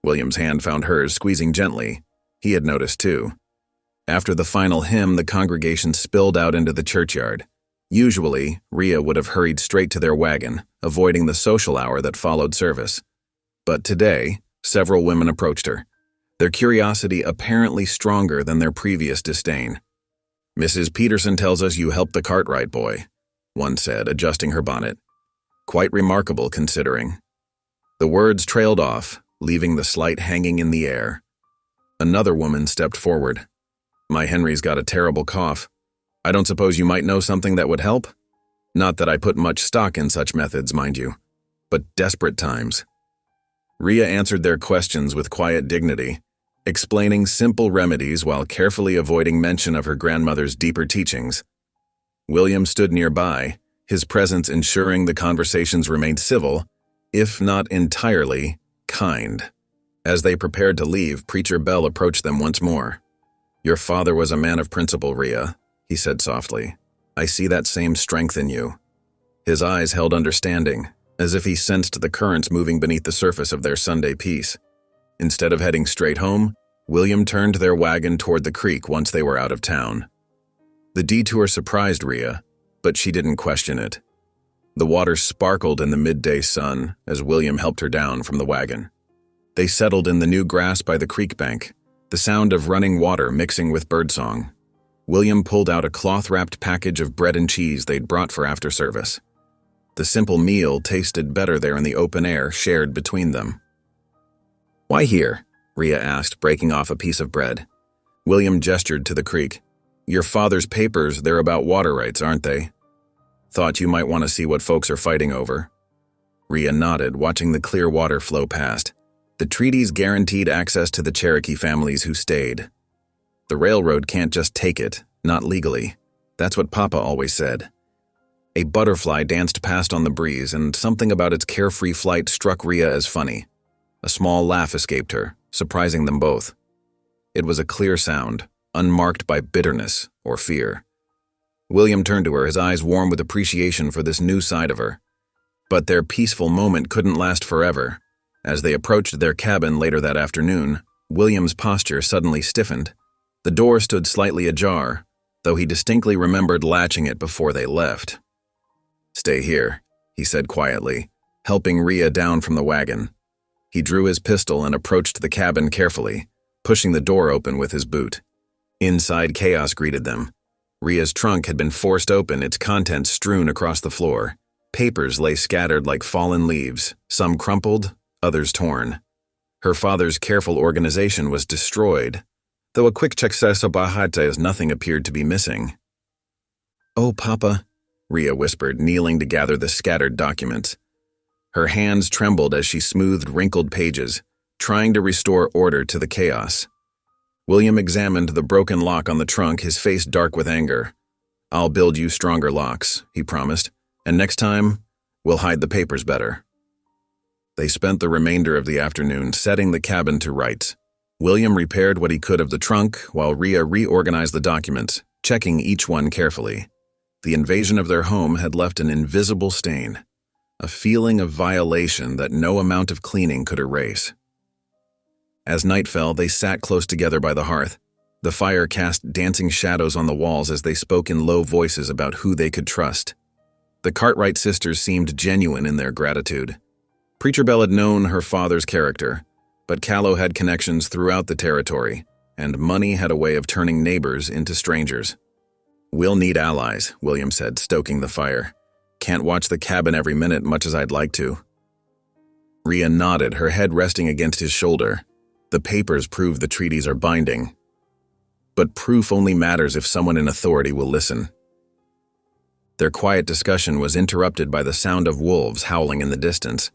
William's hand found hers, squeezing gently. He had noticed too. After the final hymn, the congregation spilled out into the churchyard. Usually, Rhea would have hurried straight to their wagon, avoiding the social hour that followed service. But today, several women approached her, their curiosity apparently stronger than their previous disdain. "Mrs. Peterson tells us you helped the Cartwright boy," one said, adjusting her bonnet. "Quite remarkable, considering." The words trailed off, leaving the slight hanging in the air. Another woman stepped forward. "My Henry's got a terrible cough. I don't suppose you might know something that would help? Not that I put much stock in such methods, mind you, but desperate times." Rhea answered their questions with quiet dignity, explaining simple remedies while carefully avoiding mention of her grandmother's deeper teachings. William stood nearby, his presence ensuring the conversations remained civil, if not entirely kind. As they prepared to leave, Preacher Bell approached them once more. "Your father was a man of principle, Rhea," he said softly. "I see that same strength in you." His eyes held understanding, as if he sensed the currents moving beneath the surface of their Sunday peace. Instead of heading straight home, William turned their wagon toward the creek once they were out of town. The detour surprised Rhea, but she didn't question it. The water sparkled in the midday sun as William helped her down from the wagon. They settled in the new grass by the creek bank, the sound of running water mixing with birdsong. William pulled out a cloth-wrapped package of bread and cheese they'd brought for after service. The simple meal tasted better there in the open air shared between them. "Why here?" Rhea asked, breaking off a piece of bread. William gestured to the creek. "Your father's papers, they're about water rights, aren't they? Thought you might want to see what folks are fighting over." Rhea nodded, watching the clear water flow past. The treaties guaranteed access to the Cherokee families who stayed. The railroad can't just take it, not legally. That's what Papa always said. A butterfly danced past on the breeze, and something about its carefree flight struck Rhea as funny. A small laugh escaped her, surprising them both. It was a clear sound, unmarked by bitterness or fear. William turned to her, his eyes warm with appreciation for this new side of her. But their peaceful moment couldn't last forever. As they approached their cabin later that afternoon, William's posture suddenly stiffened. The door stood slightly ajar, though he distinctly remembered latching it before they left. "Stay here," he said quietly, helping Rhea down from the wagon. He drew his pistol and approached the cabin carefully, pushing the door open with his boot. Inside, chaos greeted them. Rhea's trunk had been forced open, its contents strewn across the floor. Papers lay scattered like fallen leaves, some crumpled, others torn. Her father's careful organization was destroyed, though a quick check says as nothing appeared to be missing. "Oh, Papa," Rhea whispered, kneeling to gather the scattered documents. Her hands trembled as she smoothed wrinkled pages, trying to restore order to the chaos. William examined the broken lock on the trunk, his face dark with anger. "I'll build you stronger locks," he promised, "and next time, we'll hide the papers better." They spent the remainder of the afternoon setting the cabin to rights. William repaired what he could of the trunk, while Rhea reorganized the documents, checking each one carefully. The invasion of their home had left an invisible stain, a feeling of violation that no amount of cleaning could erase. As night fell, they sat close together by the hearth. The fire cast dancing shadows on the walls as they spoke in low voices about who they could trust. The Cartwright sisters seemed genuine in their gratitude. Preacher Bell had known her father's character, but Callow had connections throughout the territory, and money had a way of turning neighbors into strangers. "We'll need allies," William said, stoking the fire. "Can't watch the cabin every minute much as I'd like to." Rhea nodded, her head resting against his shoulder. "The papers prove the treaties are binding. But proof only matters if someone in authority will listen." Their quiet discussion was interrupted by the sound of wolves howling in the distance.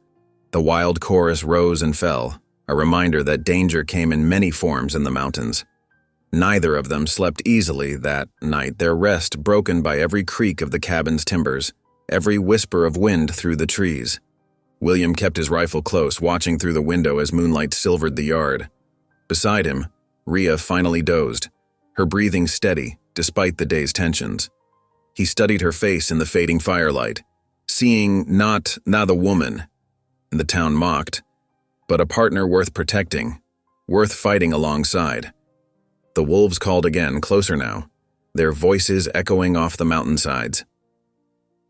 The wild chorus rose and fell, a reminder that danger came in many forms in the mountains. Neither of them slept easily that night, their rest broken by every creak of the cabin's timbers, every whisper of wind through the trees. William kept his rifle close, watching through the window as moonlight silvered the yard. Beside him, Rhea finally dozed, her breathing steady despite the day's tensions. He studied her face in the fading firelight, seeing not the woman the town mocked, but a partner worth protecting, worth fighting alongside. The wolves called again, closer now, their voices echoing off the mountainsides.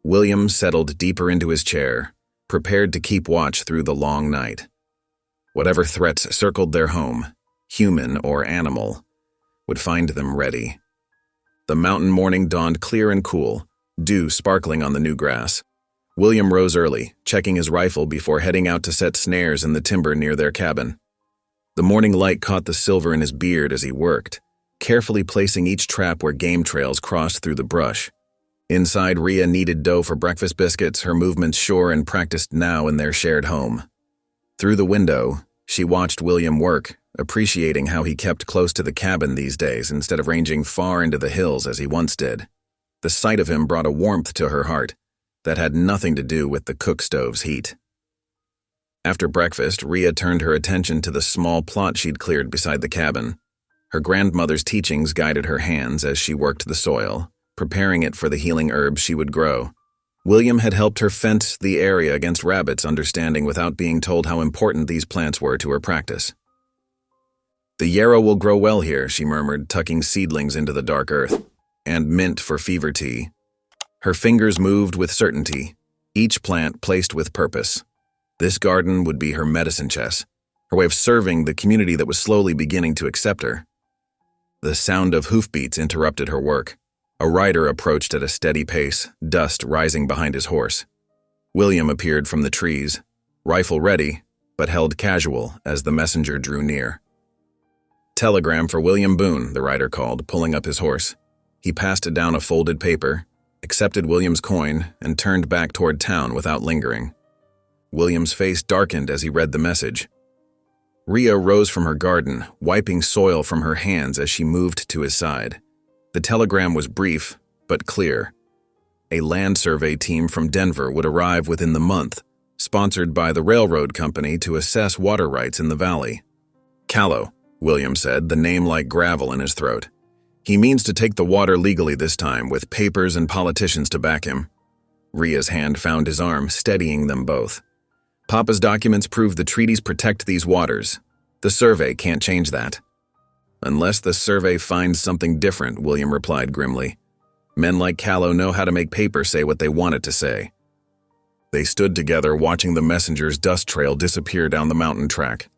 William settled deeper into his chair, prepared to keep watch through the long night. Whatever threats circled their home, human or animal, would find them ready. The mountain morning dawned clear and cool, dew sparkling on the new grass. William rose early, checking his rifle before heading out to set snares in the timber near their cabin. The morning light caught the silver in his beard as he worked, carefully placing each trap where game trails crossed through the brush. Inside, Rhea kneaded dough for breakfast biscuits, her movements sure and practiced now in their shared home. Through the window, she watched William work, appreciating how he kept close to the cabin these days instead of ranging far into the hills as he once did. The sight of him brought a warmth to her heart that had nothing to do with the cook stove's heat. After breakfast, Rhea turned her attention to the small plot she'd cleared beside the cabin. Her grandmother's teachings guided her hands as she worked the soil, preparing it for the healing herbs she would grow. William had helped her fence the area against rabbits, understanding without being told how important these plants were to her practice. "The yarrow will grow well here," she murmured, tucking seedlings into the dark earth. "And mint for fever tea." Her fingers moved with certainty, each plant placed with purpose. This garden would be her medicine chest, her way of serving the community that was slowly beginning to accept her. The sound of hoofbeats interrupted her work. A rider approached at a steady pace, dust rising behind his horse. William appeared from the trees, rifle ready, but held casual as the messenger drew near. "Telegram for William Boone," the rider called, pulling up his horse. He passed down a folded paper, accepted William's coin, and turned back toward town without lingering. William's face darkened as he read the message. Rhea rose from her garden, wiping soil from her hands as she moved to his side. The telegram was brief, but clear. A land survey team from Denver would arrive within the month, sponsored by the railroad company to assess water rights in the valley. "Callow," William said, the name like gravel in his throat. "He means to take the water legally this time, with papers and politicians to back him." Rhea's hand found his arm, steadying them both. "Papa's documents prove the treaties protect these waters. The survey can't change that." "Unless the survey finds something different," William replied grimly. "Men like Callow know how to make paper say what they want it to say." They stood together, watching the messenger's dust trail disappear down the mountain track.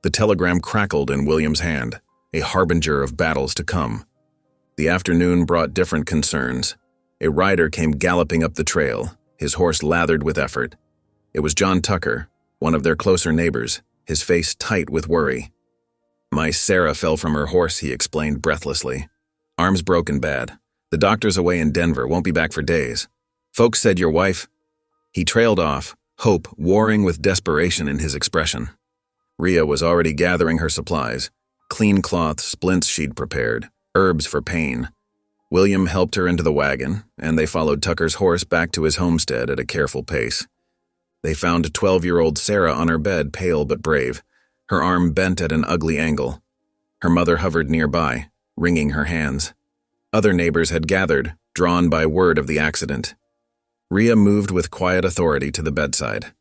The telegram crackled in William's hand, a harbinger of battles to come. The afternoon brought different concerns. A rider came galloping up the trail, his horse lathered with effort. It was John Tucker, one of their closer neighbors, his face tight with worry. "My Sarah fell from her horse," he explained breathlessly. "Arm's broken bad. The doctor's away in Denver, won't be back for days. Folks said your wife—" He trailed off, hope warring with desperation in his expression. Rhea was already gathering her supplies, clean cloth splints she'd prepared, herbs for pain. William helped her into the wagon, and they followed Tucker's horse back to his homestead at a careful pace. They found 12-year-old Sarah on her bed, pale but brave, her arm bent at an ugly angle. Her mother hovered nearby, wringing her hands. Other neighbors had gathered, drawn by word of the accident. Rhea moved with quiet authority to the bedside.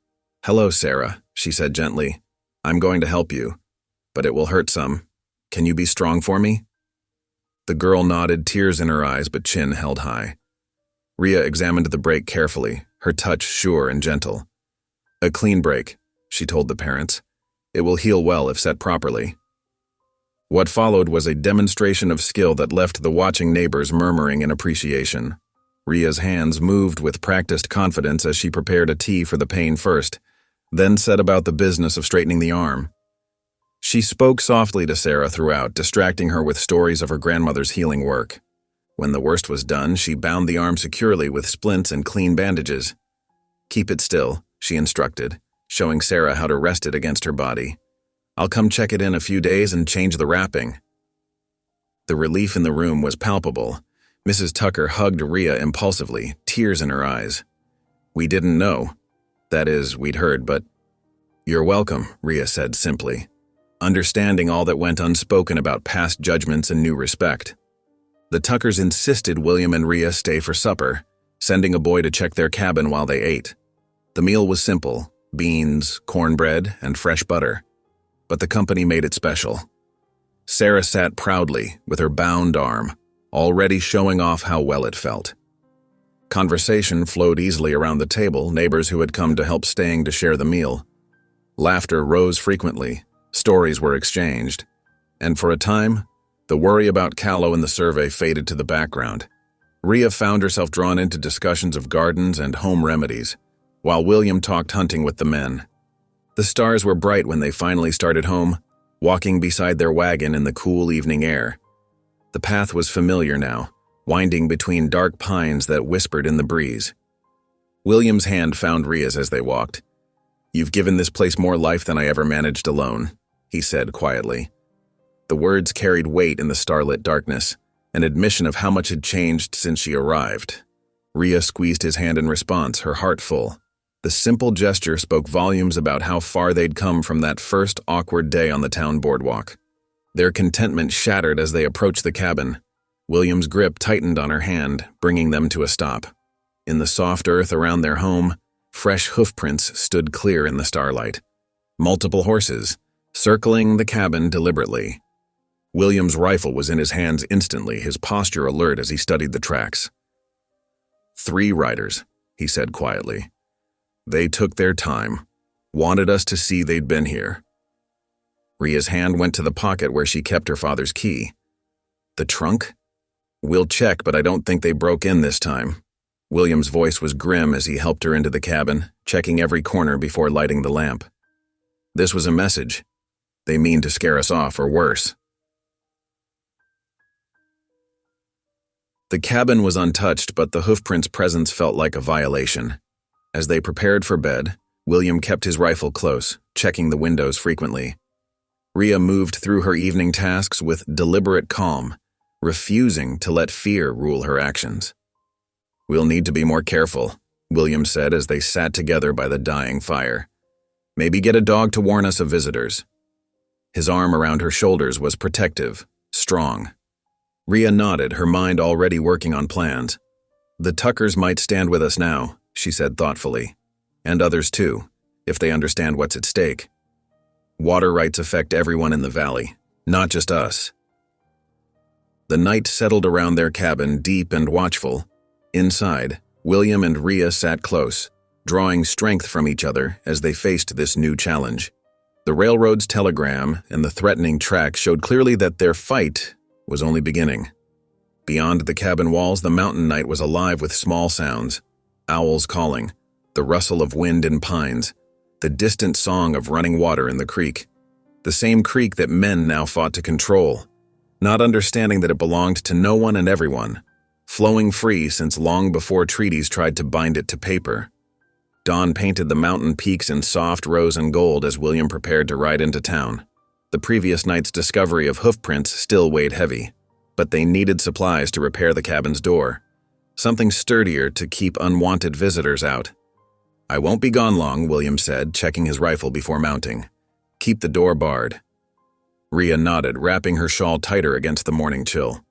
"Hello, Sarah," she said gently. "I'm going to help you, but it will hurt some. Can you be strong for me?" The girl nodded, tears in her eyes but chin held high. Rhea examined the break carefully, her touch sure and gentle. "A clean break," she told the parents. "It will heal well if set properly." What followed was a demonstration of skill that left the watching neighbors murmuring in appreciation. Rhea's hands moved with practiced confidence as she prepared a tea for the pain first, then set about the business of straightening the arm. She spoke softly to Sarah throughout, distracting her with stories of her grandmother's healing work. When the worst was done, she bound the arm securely with splints and clean bandages. "Keep it still," she instructed, showing Sarah how to rest it against her body. "I'll come check it in a few days and change the wrapping." The relief in the room was palpable. Mrs. Tucker hugged Rhea impulsively, tears in her eyes. "We didn't know. That is, we'd heard, but—" "You're welcome," Rhea said simply, understanding all that went unspoken about past judgments and new respect. The Tuckers insisted William and Rhea stay for supper, sending a boy to check their cabin while they ate. The meal was simple, beans, cornbread, and fresh butter, but the company made it special. Sarah sat proudly, with her bound arm, already showing off how well it felt. Conversation flowed easily around the table, neighbors who had come to help staying to share the meal. Laughter rose frequently, stories were exchanged, and for a time, the worry about Callow and the survey faded to the background. Rhea found herself drawn into discussions of gardens and home remedies, while William talked hunting with the men. The stars were bright when they finally started home, walking beside their wagon in the cool evening air. The path was familiar now, winding between dark pines that whispered in the breeze. William's hand found Rhea's as they walked. "You've given this place more life than I ever managed alone," he said quietly. The words carried weight in the starlit darkness, an admission of how much had changed since she arrived. Rhea squeezed his hand in response, her heart full. The simple gesture spoke volumes about how far they'd come from that first awkward day on the town boardwalk. Their contentment shattered as they approached the cabin. William's grip tightened on her hand, bringing them to a stop. In the soft earth around their home, fresh hoofprints stood clear in the starlight. Multiple horses, circling the cabin deliberately. William's rifle was in his hands instantly, his posture alert as he studied the tracks. "3 riders," he said quietly. "They took their time, wanted us to see they'd been here." Rhea's hand went to the pocket where she kept her father's key. "The trunk? We'll check, but I don't think they broke in this time." William's voice was grim as he helped her into the cabin, checking every corner before lighting the lamp. This was a message. They mean to scare us off, or worse. The cabin was untouched, but the hoofprint's presence felt like a violation. As they prepared for bed, William kept his rifle close, checking the windows frequently. Rhea moved through her evening tasks with deliberate calm, refusing to let fear rule her actions. "We'll need to be more careful," William said as they sat together by the dying fire. "Maybe get a dog to warn us of visitors." His arm around her shoulders was protective, strong. Rhea nodded, her mind already working on plans. "The Tuckers might stand with us now," she said thoughtfully. "And others too, if they understand what's at stake. Water rights affect everyone in the valley, not just us." The night settled around their cabin, deep and watchful. Inside, William and Rhea sat close, drawing strength from each other as they faced this new challenge. The railroad's telegram and the threatening track showed clearly that their fight was only beginning. Beyond the cabin walls, the mountain night was alive with small sounds: owls calling, the rustle of wind in pines, the distant song of running water in the creek. The same creek that men now fought to control, not understanding that it belonged to no one and everyone, flowing free since long before treaties tried to bind it to paper. Dawn painted the mountain peaks in soft rose and gold as William prepared to ride into town. The previous night's discovery of hoofprints still weighed heavy, but they needed supplies to repair the cabin's door, something sturdier to keep unwanted visitors out. "I won't be gone long," William said, checking his rifle before mounting. "Keep the door barred." Rhea nodded, wrapping her shawl tighter against the morning chill.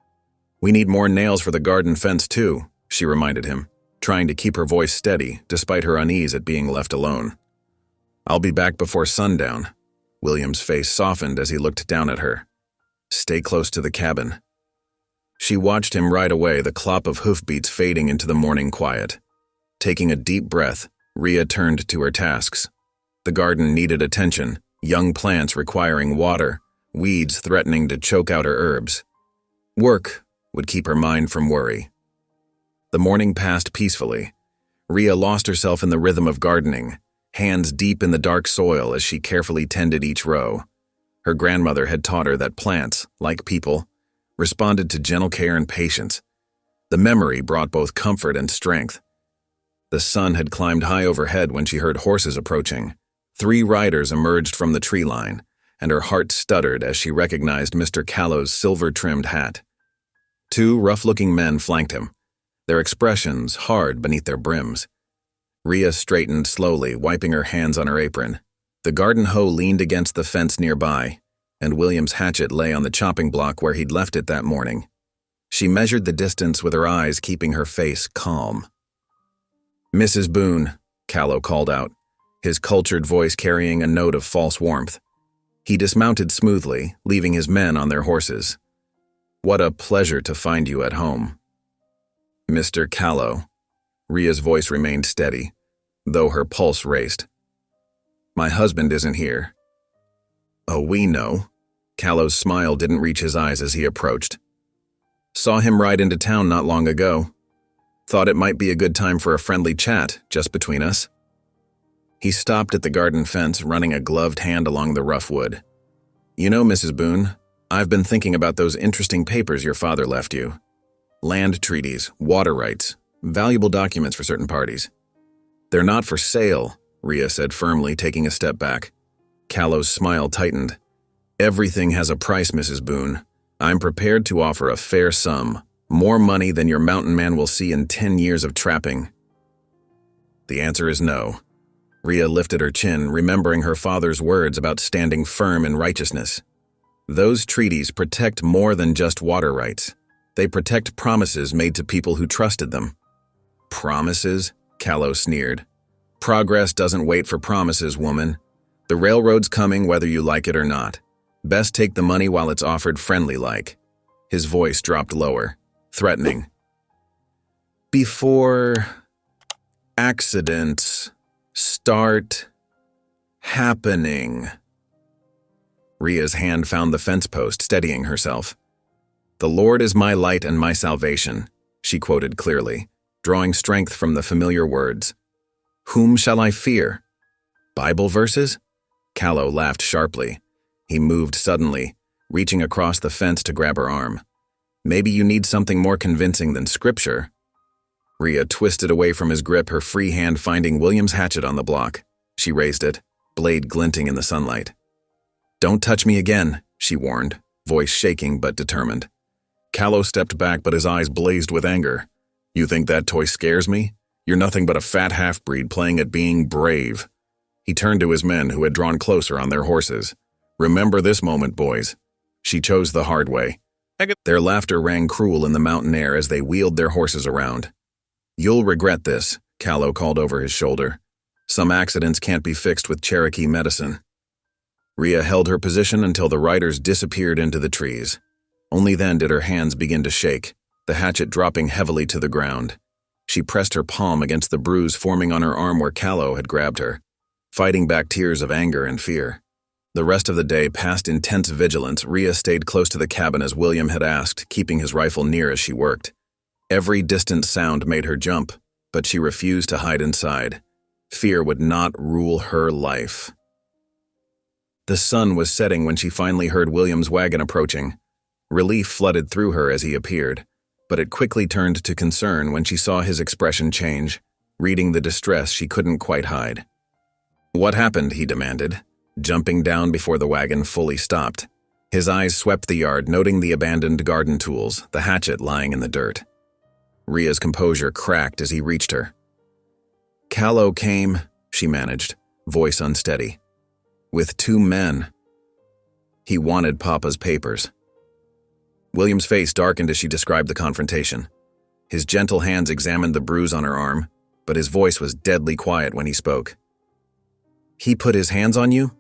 "We need more nails for the garden fence too," she reminded him, trying to keep her voice steady despite her unease at being left alone. "I'll be back before sundown." William's face softened as he looked down at her. "Stay close to the cabin." She watched him ride away, the clop of hoofbeats fading into the morning quiet. Taking a deep breath, Rhea turned to her tasks. The garden needed attention, young plants requiring water, weeds threatening to choke out her herbs. Work would keep her mind from worry. The morning passed peacefully. Rhea lost herself in the rhythm of gardening, hands deep in the dark soil as she carefully tended each row. Her grandmother had taught her that plants, like people, responded to gentle care and patience. The memory brought both comfort and strength. The sun had climbed high overhead when she heard horses approaching. 3 riders emerged from the tree line, and her heart stuttered as she recognized Mr. Callow's silver-trimmed hat. 2 rough-looking men flanked him, their expressions hard beneath their brims. Rhea straightened slowly, wiping her hands on her apron. The garden hoe leaned against the fence nearby, and William's hatchet lay on the chopping block where he'd left it that morning. She measured the distance with her eyes, keeping her face calm. "Mrs. Boone," Callow called out, his cultured voice carrying a note of false warmth. He dismounted smoothly, leaving his men on their horses. "What a pleasure to find you at home." "Mr. Callow." Ria's voice remained steady, though her pulse raced. "My husband isn't here." "Oh, we know." Callow's smile didn't reach his eyes as he approached. "Saw him ride into town not long ago. Thought it might be a good time for a friendly chat, just between us." He stopped at the garden fence, running a gloved hand along the rough wood. "You know, Mrs. Boone, I've been thinking about those interesting papers your father left you. Land treaties, water rights, valuable documents for certain parties." "They're not for sale," Ria said firmly, taking a step back. Callow's smile tightened. "Everything has a price, Mrs. Boone. I'm prepared to offer a fair sum, more money than your mountain man will see in 10 years of trapping." "The answer is no." Ria lifted her chin, remembering her father's words about standing firm in righteousness. "Those treaties protect more than just water rights. They protect promises made to people who trusted them." "Promises?" Callow sneered. "Progress doesn't wait for promises, woman. The railroad's coming whether you like it or not. Best take the money while it's offered friendly-like." His voice dropped lower, threatening. "Before accidents start happening." Ria's hand found the fence post, steadying herself. "The Lord is my light and my salvation," she quoted clearly, drawing strength from the familiar words. "Whom shall I fear?" "Bible verses?" Callow laughed sharply. He moved suddenly, reaching across the fence to grab her arm. "Maybe you need something more convincing than scripture." Ria twisted away from his grip, her free hand finding William's hatchet on the block. She raised it, blade glinting in the sunlight. "Don't touch me again," she warned, voice shaking but determined. Callow stepped back, but his eyes blazed with anger. "You think that toy scares me? You're nothing but a fat half-breed playing at being brave." He turned to his men, who had drawn closer on their horses. "Remember this moment, boys. She chose the hard way." Their laughter rang cruel in the mountain air as they wheeled their horses around. "You'll regret this," Callow called over his shoulder. "Some accidents can't be fixed with Cherokee medicine." Ria held her position until the riders disappeared into the trees. Only then did her hands begin to shake, the hatchet dropping heavily to the ground. She pressed her palm against the bruise forming on her arm where Callow had grabbed her, fighting back tears of anger and fear. The rest of the day passed intense vigilance. Ria stayed close to the cabin as William had asked, keeping his rifle near as she worked. Every distant sound made her jump, but she refused to hide inside. Fear would not rule her life. The sun was setting when she finally heard William's wagon approaching. Relief flooded through her as he appeared, but it quickly turned to concern when she saw his expression change, reading the distress she couldn't quite hide. "What happened?" he demanded, jumping down before the wagon fully stopped. His eyes swept the yard, noting the abandoned garden tools, the hatchet lying in the dirt. Ria's composure cracked as he reached her. "Callow came," she managed, voice unsteady. "With 2 men. He wanted Papa's papers." William's face darkened as she described the confrontation. His gentle hands examined the bruise on her arm, but his voice was deadly quiet when he spoke. "He put his hands on you?"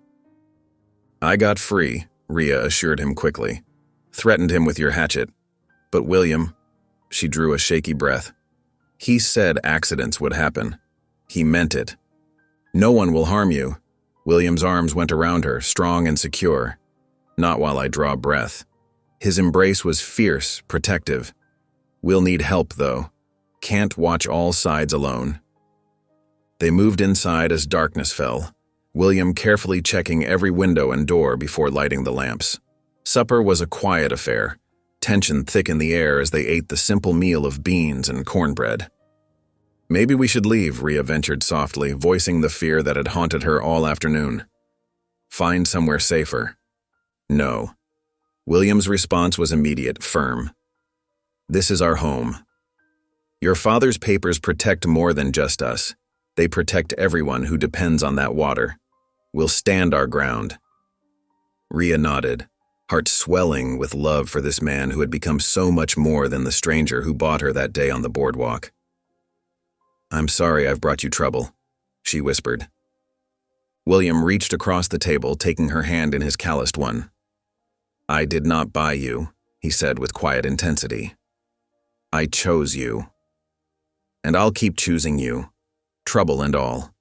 "I got free," Ria assured him quickly. "Threatened him with your hatchet. But William," she drew a shaky breath, "he said accidents would happen. He meant it. No one will harm you." William's arms went around her, strong and secure. "Not while I draw breath." His embrace was fierce, protective. "We'll need help, though. Can't watch all sides alone." They moved inside as darkness fell, William carefully checking every window and door before lighting the lamps. Supper was a quiet affair, tension thick in the air as they ate the simple meal of beans and cornbread. "Maybe we should leave," Ria ventured softly, voicing the fear that had haunted her all afternoon. "Find somewhere safer." "No." William's response was immediate, firm. "This is our home. Your father's papers protect more than just us. They protect everyone who depends on that water. We'll stand our ground." Ria nodded, heart swelling with love for this man who had become so much more than the stranger who bought her that day on the boardwalk. "I'm sorry I've brought you trouble," she whispered. William reached across the table, taking her hand in his calloused one. "I did not buy you," he said with quiet intensity. "I chose you. And I'll keep choosing you, trouble and all."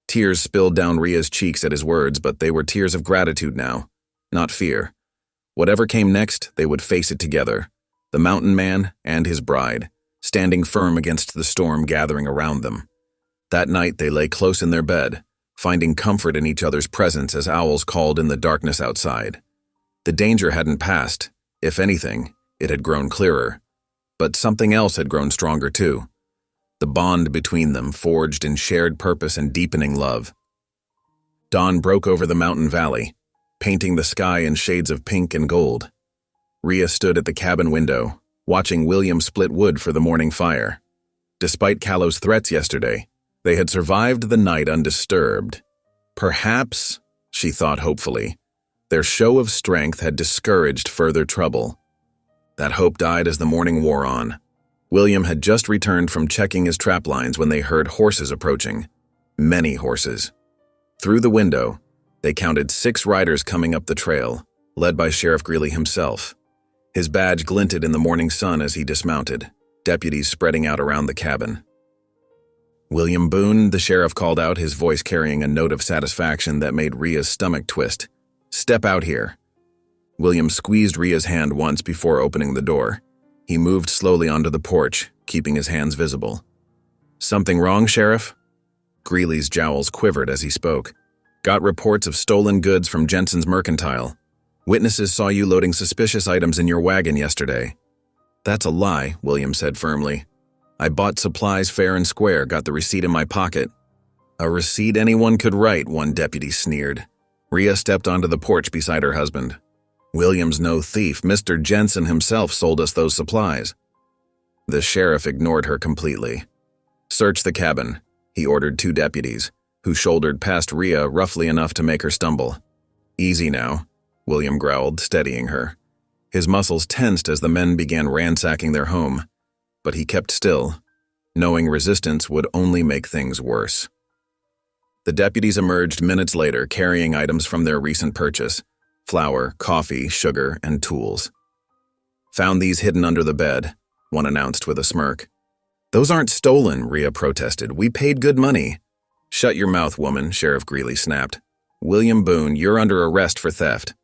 Tears spilled down Ria's cheeks at his words, but they were tears of gratitude now, not fear. Whatever came next, they would face it together, the mountain man and his bride, standing firm against the storm gathering around them. That night they lay close in their bed, finding comfort in each other's presence as owls called in the darkness outside. The danger hadn't passed. If anything, it had grown clearer. But something else had grown stronger too. The bond between them, forged in shared purpose and deepening love. Dawn broke over the mountain valley, painting the sky in shades of pink and gold. Ria stood at the cabin window, watching William split wood for the morning fire. Despite Callow's threats yesterday, they had survived the night undisturbed. Perhaps, she thought hopefully, their show of strength had discouraged further trouble. That hope died as the morning wore on. William had just returned from checking his trap lines when they heard horses approaching. Many horses. Through the window, they counted 6 riders coming up the trail, led by Sheriff Greeley himself. His badge glinted in the morning sun as he dismounted, deputies spreading out around the cabin. "William Boone," the sheriff called out, his voice carrying a note of satisfaction that made Ria's stomach twist. "Step out here." William squeezed Ria's hand once before opening the door. He moved slowly onto the porch, keeping his hands visible. "Something wrong, Sheriff?" Greeley's jowls quivered as he spoke. "Got reports of stolen goods from Jensen's Mercantile. Witnesses saw you loading suspicious items in your wagon yesterday." "That's a lie," William said firmly. "I bought supplies fair and square, got the receipt in my pocket." "A receipt anyone could write," one deputy sneered. Ria stepped onto the porch beside her husband. "William's no thief. Mr. Jensen himself sold us those supplies." The sheriff ignored her completely. "Search the cabin," he ordered 2 deputies, who shouldered past Ria roughly enough to make her stumble. "Easy now," William growled, steadying her. His muscles tensed as the men began ransacking their home, but he kept still, knowing resistance would only make things worse. The deputies emerged minutes later, carrying items from their recent purchase: flour, coffee, sugar, and tools. "Found these hidden under the bed," one announced with a smirk. "Those aren't stolen," Ria protested. "We paid good money." "Shut your mouth, woman," Sheriff Greeley snapped. "William Boone, you're under arrest for theft."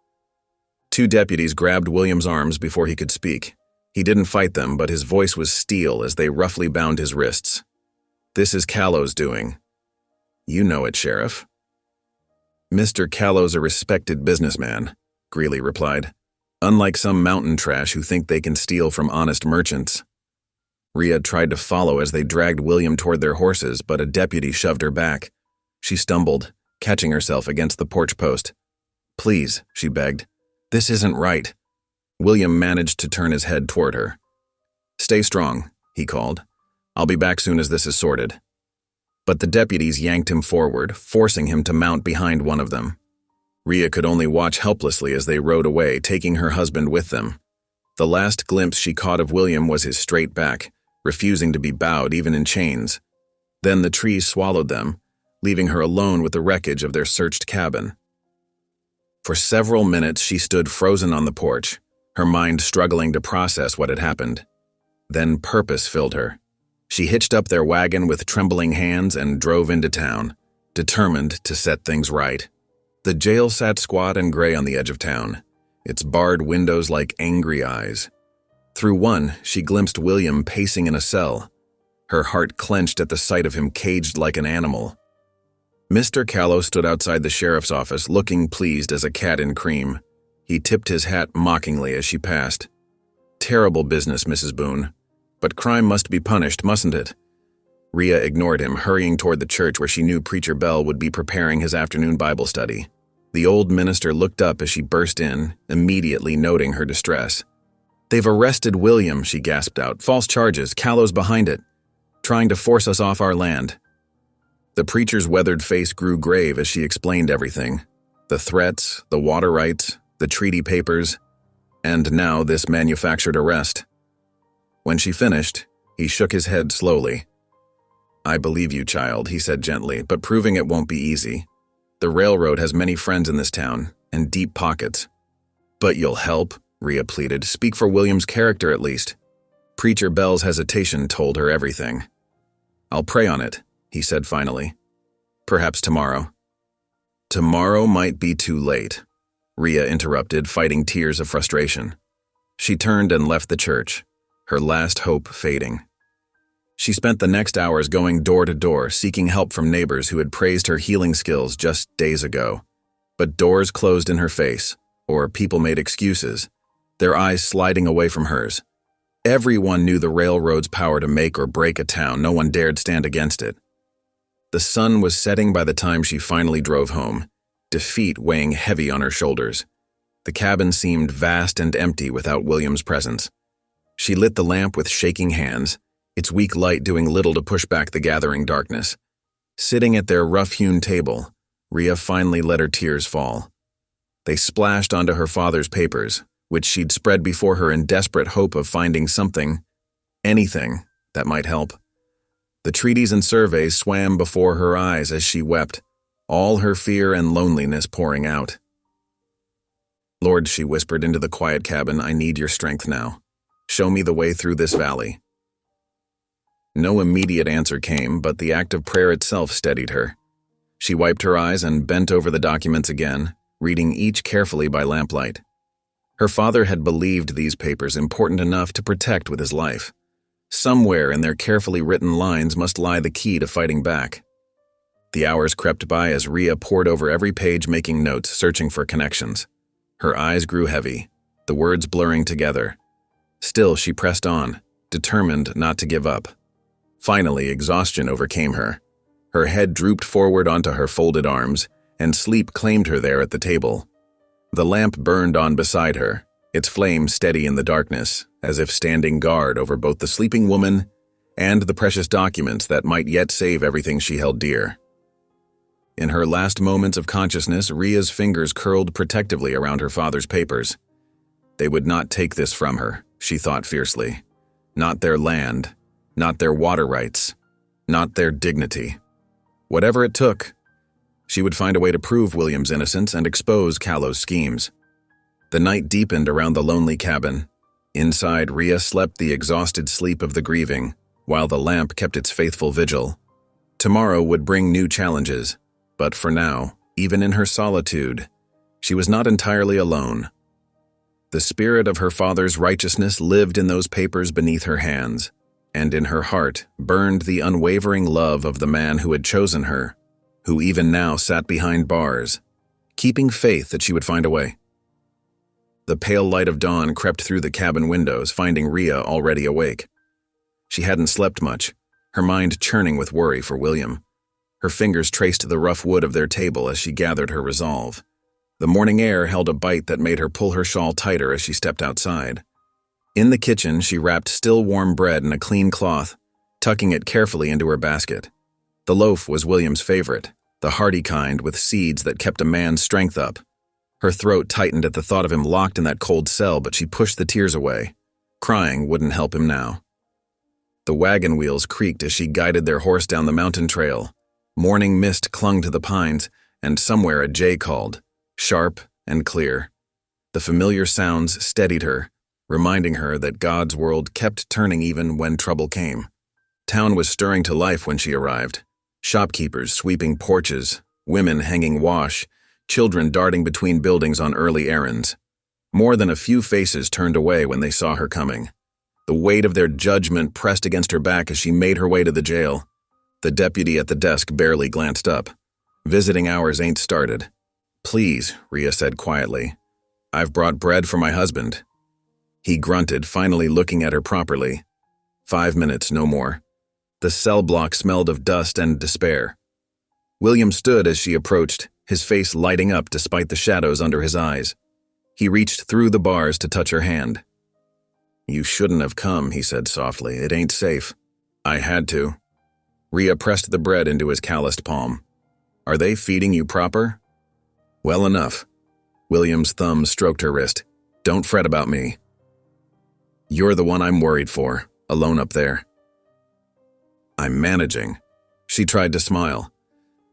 2 deputies grabbed William's arms before he could speak. He didn't fight them, but his voice was steel as they roughly bound his wrists. "This is Callow's doing." "You know it, Sheriff." "Mr. Callow's a respected businessman," Greeley replied. "Unlike some mountain trash who think they can steal from honest merchants." Ria tried to follow as they dragged William toward their horses, but a deputy shoved her back. She stumbled, catching herself against the porch post. "Please," she begged. "This isn't right." William managed to turn his head toward her. "Stay strong," he called. "I'll be back soon as this is sorted." But the deputies yanked him forward, forcing him to mount behind one of them. Ria could only watch helplessly as they rode away, taking her husband with them. The last glimpse she caught of William was his straight back, refusing to be bowed even in chains. Then the trees swallowed them, leaving her alone with the wreckage of their searched cabin. For several minutes she stood frozen on the porch, her mind struggling to process what had happened. Then purpose filled her. She hitched up their wagon with trembling hands and drove into town, determined to set things right. The jail sat squat and gray on the edge of town, its barred windows like angry eyes. Through one, she glimpsed William pacing in a cell. Her heart clenched at the sight of him caged like an animal. Mr. Callow stood outside the sheriff's office, looking pleased as a cat in cream. He tipped his hat mockingly as she passed. "Terrible business, Mrs. Boone. But crime must be punished, mustn't it?" Ria ignored him, hurrying toward the church where she knew Preacher Bell would be preparing his afternoon Bible study. The old minister looked up as she burst in, immediately noting her distress. "They've arrested William," she gasped out. "False charges, Callow's behind it. Trying to force us off our land." The preacher's weathered face grew grave as she explained everything. The threats, the water rights, the treaty papers, and now this manufactured arrest. When she finished, he shook his head slowly. "I believe you, child," he said gently, "but proving it won't be easy. The railroad has many friends in this town, and deep pockets." "But you'll help," Rhea pleaded. "Speak for William's character at least." Preacher Bell's hesitation told her everything. "I'll pray on it," he said finally. "Perhaps tomorrow." "Tomorrow might be too late," Rhea interrupted, fighting tears of frustration. She turned and left the church, her last hope fading. She spent the next hours going door to door, seeking help from neighbors who had praised her healing skills just days ago. But doors closed in her face, or people made excuses, their eyes sliding away from hers. Everyone knew the railroad's power to make or break a town. No one dared stand against it. The sun was setting by the time she finally drove home, defeat weighing heavy on her shoulders. The cabin seemed vast and empty without William's presence. She lit the lamp with shaking hands, its weak light doing little to push back the gathering darkness. Sitting at their rough-hewn table, Rhea finally let her tears fall. They splashed onto her father's papers, which she'd spread before her in desperate hope of finding something, anything, that might help. The treaties and surveys swam before her eyes as she wept, all her fear and loneliness pouring out. "Lord," she whispered into the quiet cabin, "I need your strength now. Show me the way through this valley." No immediate answer came, but the act of prayer itself steadied her. She wiped her eyes and bent over the documents again, reading each carefully by lamplight. Her father had believed these papers important enough to protect with his life. Somewhere in their carefully written lines must lie the key to fighting back. The hours crept by as Rhea pored over every page, making notes, searching for connections. Her eyes grew heavy, the words blurring together. Still, she pressed on, determined not to give up. Finally, exhaustion overcame her. Her head drooped forward onto her folded arms, and sleep claimed her there at the table. The lamp burned on beside her, its flame steady in the darkness, as if standing guard over both the sleeping woman and the precious documents that might yet save everything she held dear. In her last moments of consciousness, Rhea's fingers curled protectively around her father's papers. They would not take this from her, she thought fiercely. Not their land, not their water rights, not their dignity. Whatever it took, she would find a way to prove William's innocence and expose Callow's schemes. The night deepened around the lonely cabin. Inside, Rhea slept the exhausted sleep of the grieving, while the lamp kept its faithful vigil. Tomorrow would bring new challenges, but for now, even in her solitude, she was not entirely alone. The spirit of her father's righteousness lived in those papers beneath her hands, and in her heart burned the unwavering love of the man who had chosen her, who even now sat behind bars, keeping faith that she would find a way. The pale light of dawn crept through the cabin windows, finding Rhea already awake. She hadn't slept much, her mind churning with worry for William. Her fingers traced the rough wood of their table as she gathered her resolve. The morning air held a bite that made her pull her shawl tighter as she stepped outside. In the kitchen, she wrapped still warm bread in a clean cloth, tucking it carefully into her basket. The loaf was William's favorite, the hearty kind with seeds that kept a man's strength up. Her throat tightened at the thought of him locked in that cold cell, but she pushed the tears away. Crying wouldn't help him now. The wagon wheels creaked as she guided their horse down the mountain trail. Morning mist clung to the pines, and somewhere a jay called, sharp and clear. The familiar sounds steadied her, reminding her that God's world kept turning even when trouble came. Town was stirring to life when she arrived. Shopkeepers sweeping porches, women hanging wash, children darting between buildings on early errands. More than a few faces turned away when they saw her coming. The weight of their judgment pressed against her back as she made her way to the jail. The deputy at the desk barely glanced up. "Visiting hours ain't started." "Please," Rhea said quietly. "I've brought bread for my husband." He grunted, finally looking at her properly. 5 minutes, no more. The cell block smelled of dust and despair. William stood as she approached, his face lighting up despite the shadows under his eyes. He reached through the bars to touch her hand. "You shouldn't have come," he said softly. "It ain't safe." "I had to." Rhea pressed the bread into his calloused palm. "Are they feeding you proper?" "Well enough." William's thumb stroked her wrist. "Don't fret about me. You're the one I'm worried for, alone up there." "I'm managing." She tried to smile.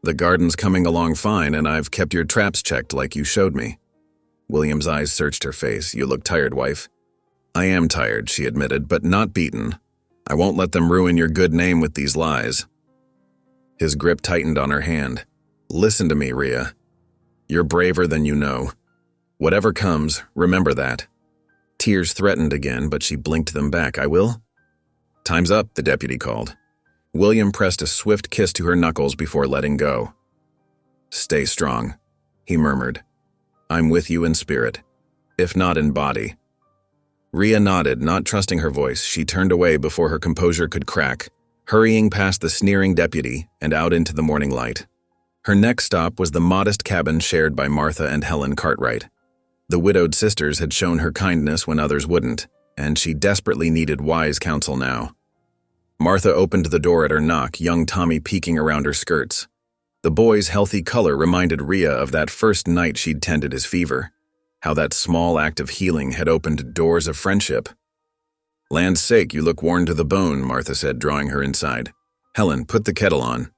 "The garden's coming along fine, and I've kept your traps checked like you showed me." William's eyes searched her face. "You look tired, wife." "I am tired," she admitted, "but not beaten. I won't let them ruin your good name with these lies." His grip tightened on her hand. "Listen to me, Rhea. You're braver than you know. Whatever comes, remember that." Tears threatened again, but she blinked them back. "I will." "Time's up," the deputy called. William pressed a swift kiss to her knuckles before letting go. "Stay strong," he murmured. "I'm with you in spirit, if not in body." Rhea nodded, not trusting her voice. She turned away before her composure could crack, hurrying past the sneering deputy and out into the morning light. Her next stop was the modest cabin shared by Martha and Helen Cartwright. The widowed sisters had shown her kindness when others wouldn't, and she desperately needed wise counsel now. Martha opened the door at her knock, young Tommy peeking around her skirts. The boy's healthy color reminded Rhea of that first night she'd tended his fever, how that small act of healing had opened doors of friendship. "Land's sake, you look worn to the bone," Martha said, drawing her inside. "Helen, put the kettle on."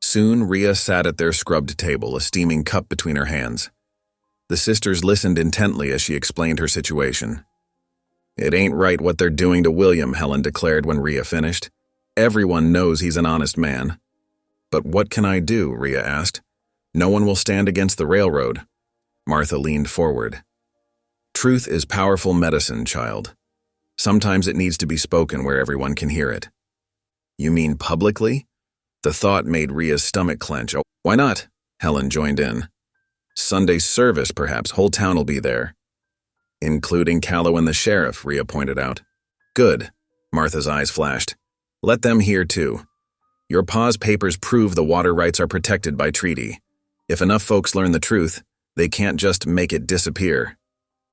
Soon, Rhea sat at their scrubbed table, a steaming cup between her hands. The sisters listened intently as she explained her situation. "It ain't right what they're doing to William," Helen declared when Rhea finished. "Everyone knows he's an honest man." "But what can I do?" Rhea asked. "No one will stand against the railroad." Martha leaned forward. "Truth is powerful medicine, child. Sometimes it needs to be spoken where everyone can hear it." "You mean publicly?" The thought made Rhea's stomach clench. "Oh, why not?" Helen joined in. "Sunday service, perhaps. Whole town'll be there." "Including Callow and the sheriff," Rhea pointed out. "Good." Martha's eyes flashed. "Let them hear, too. Your pa's papers prove the water rights are protected by treaty. If enough folks learn the truth, they can't just make it disappear."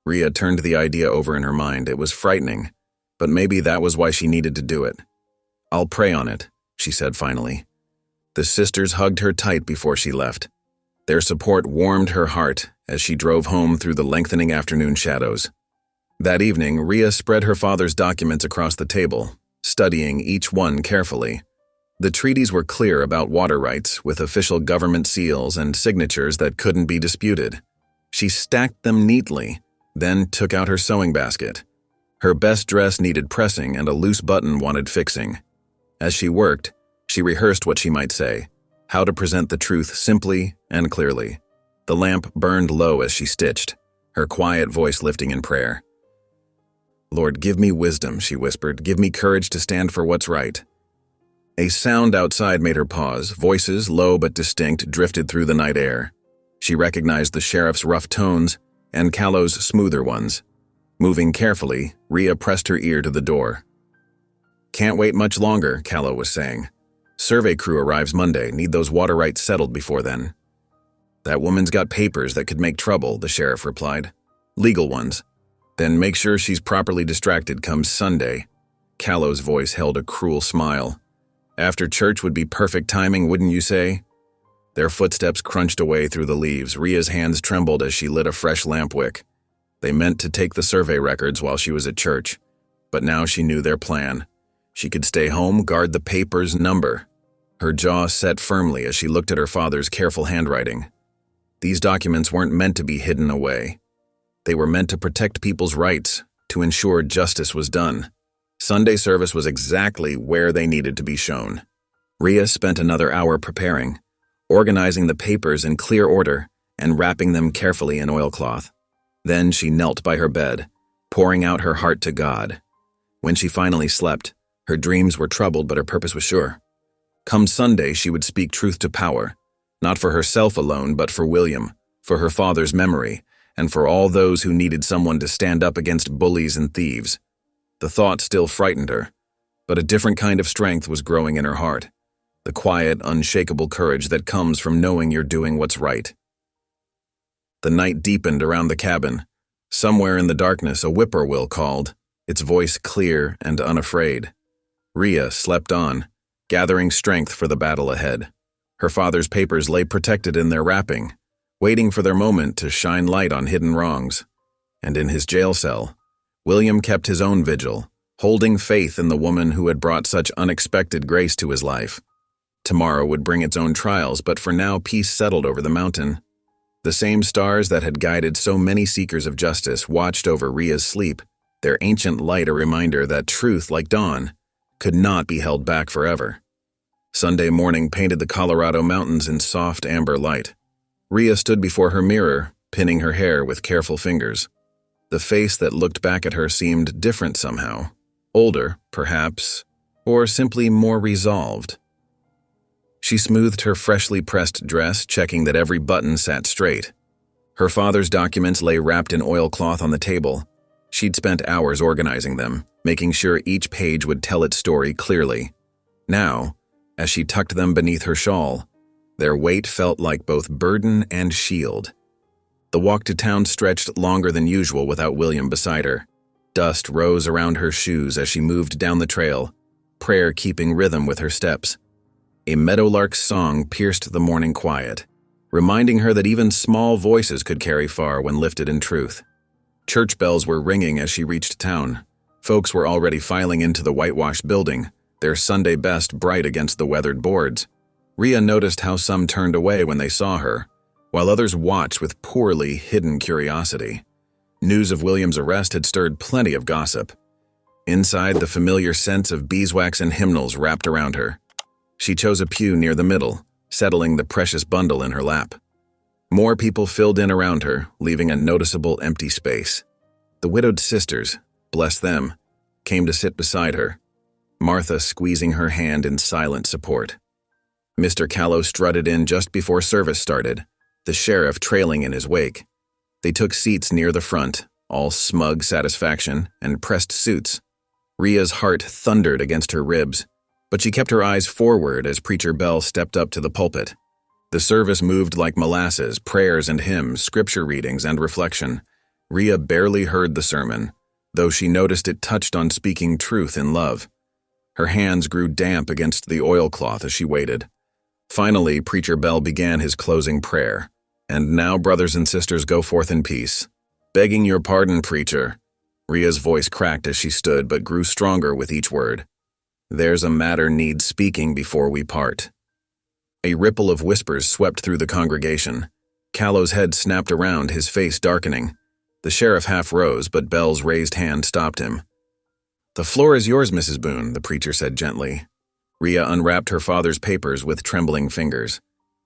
Rhea turned the idea over in her mind. It was frightening, but maybe that was why she needed to do it. "I'll pray on it," she said finally. The sisters hugged her tight before she left. Their support warmed her heart as she drove home through the lengthening afternoon shadows. That evening, Rhea spread her father's documents across the table, studying each one carefully. The treaties were clear about water rights, with official government seals and signatures that couldn't be disputed. She stacked them neatly, then took out her sewing basket. Her best dress needed pressing and a loose button wanted fixing. As she worked, she rehearsed what she might say, how to present the truth simply and clearly. The lamp burned low as she stitched, her quiet voice lifting in prayer. "Lord, give me wisdom," she whispered. "Give me courage to stand for what's right." A sound outside made her pause. Voices, low but distinct, drifted through the night air. She recognized the sheriff's rough tones and Callow's smoother ones. Moving carefully, Rhea pressed her ear to the door. "Can't wait much longer," Callow was saying. "Survey crew arrives Monday. Need those water rights settled before then." "That woman's got papers that could make trouble," the sheriff replied. "Legal ones. Then make sure she's properly distracted come Sunday." Callow's voice held a cruel smile. "After church would be perfect timing, wouldn't you say?" Their footsteps crunched away through the leaves. Rhea's hands trembled as she lit a fresh lamp wick. They meant to take the survey records while she was at church, but now she knew their plan. She could stay home, guard the paper's number. Her jaw set firmly as she looked at her father's careful handwriting. These documents weren't meant to be hidden away. They were meant to protect people's rights, to ensure justice was done. Sunday service was exactly where they needed to be shown. Rhea spent another hour preparing, organizing the papers in clear order and wrapping them carefully in oilcloth. Then she knelt by her bed, pouring out her heart to God. When she finally slept, her dreams were troubled, but her purpose was sure. Come Sunday, she would speak truth to power, not for herself alone, but for William, for her father's memory, and for all those who needed someone to stand up against bullies and thieves. The thought still frightened her, but a different kind of strength was growing in her heart, the quiet, unshakable courage that comes from knowing you're doing what's right. The night deepened around the cabin. Somewhere in the darkness, a whippoorwill called, its voice clear and unafraid. Rhea slept on, gathering strength for the battle ahead. Her father's papers lay protected in their wrapping, waiting for their moment to shine light on hidden wrongs. And in his jail cell, William kept his own vigil, holding faith in the woman who had brought such unexpected grace to his life. Tomorrow would bring its own trials, but for now peace settled over the mountain. The same stars that had guided so many seekers of justice watched over Ria's sleep, their ancient light a reminder that truth, like dawn, could not be held back forever. Sunday morning painted the Colorado mountains in soft amber light. Ria stood before her mirror, pinning her hair with careful fingers. The face that looked back at her seemed different somehow. Older, perhaps, or simply more resolved. She smoothed her freshly pressed dress, checking that every button sat straight. Her father's documents lay wrapped in oilcloth on the table. She'd spent hours organizing them, making sure each page would tell its story clearly. Now, as she tucked them beneath her shawl, their weight felt like both burden and shield. The walk to town stretched longer than usual without William beside her. Dust rose around her shoes as she moved down the trail, prayer keeping rhythm with her steps. A meadowlark's song pierced the morning quiet, reminding her that even small voices could carry far when lifted in truth. Church bells were ringing as she reached town. Folks were already filing into the whitewashed building, their Sunday best bright against the weathered boards. Ria noticed how some turned away when they saw her, while others watched with poorly hidden curiosity. News of William's arrest had stirred plenty of gossip. Inside, the familiar scents of beeswax and hymnals wrapped around her. She chose a pew near the middle, settling the precious bundle in her lap. More people filled in around her, leaving a noticeable empty space. The widowed sisters, bless them, came to sit beside her, Martha squeezing her hand in silent support. Mr. Callow strutted in just before service started, the sheriff trailing in his wake. They took seats near the front, all smug satisfaction and pressed suits. Ria's heart thundered against her ribs, but she kept her eyes forward as Preacher Bell stepped up to the pulpit. The service moved like molasses, prayers and hymns, scripture readings and reflection. Ria barely heard the sermon, though she noticed it touched on speaking truth in love. Her hands grew damp against the oilcloth as she waited. Finally, Preacher Bell began his closing prayer. "And now, brothers and sisters, go forth in peace. Begging your pardon, preacher." Ria's voice cracked as she stood, but grew stronger with each word. "There's a matter needs speaking before we part." A ripple of whispers swept through the congregation. Callow's head snapped around, his face darkening. The sheriff half rose, but Bell's raised hand stopped him. "The floor is yours, Mrs. Boone," the preacher said gently. Ria unwrapped her father's papers with trembling fingers.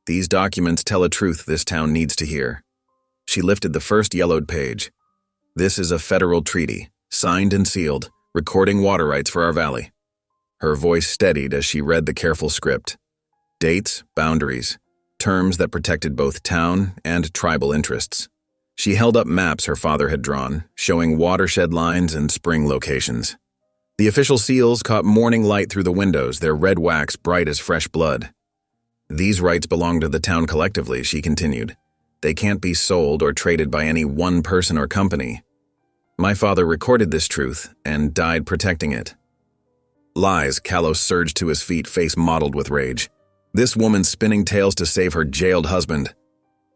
"These documents tell a truth this town needs to hear." She lifted the first yellowed page. "This is a federal treaty, signed and sealed, recording water rights for our valley." Her voice steadied as she read the careful script. Dates, boundaries, terms that protected both town and tribal interests. She held up maps her father had drawn, showing watershed lines and spring locations. The official seals caught morning light through the windows, their red wax bright as fresh blood. "These rights belong to the town collectively," she continued. "They can't be sold or traded by any one person or company. My father recorded this truth and died protecting it." "Lies," Callow surged to his feet, face mottled with rage. "This woman spinning tales to save her jailed husband.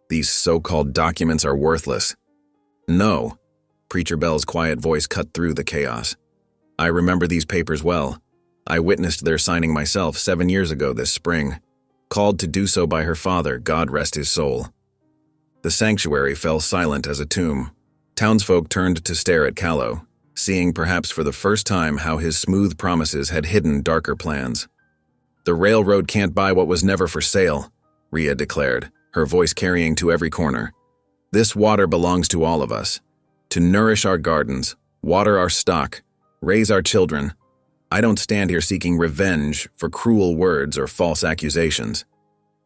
These so-called documents are worthless." "No," Preacher Bell's quiet voice cut through the chaos. "I remember these papers well. I witnessed their signing myself 7 years ago this spring, called to do so by her father, God rest his soul." The sanctuary fell silent as a tomb. Townsfolk turned to stare at Callow, seeing perhaps for the first time how his smooth promises had hidden darker plans. "The railroad can't buy what was never for sale," Ria declared, her voice carrying to every corner. "This water belongs to all of us. To nourish our gardens, water our stock, raise our children. I don't stand here seeking revenge for cruel words or false accusations."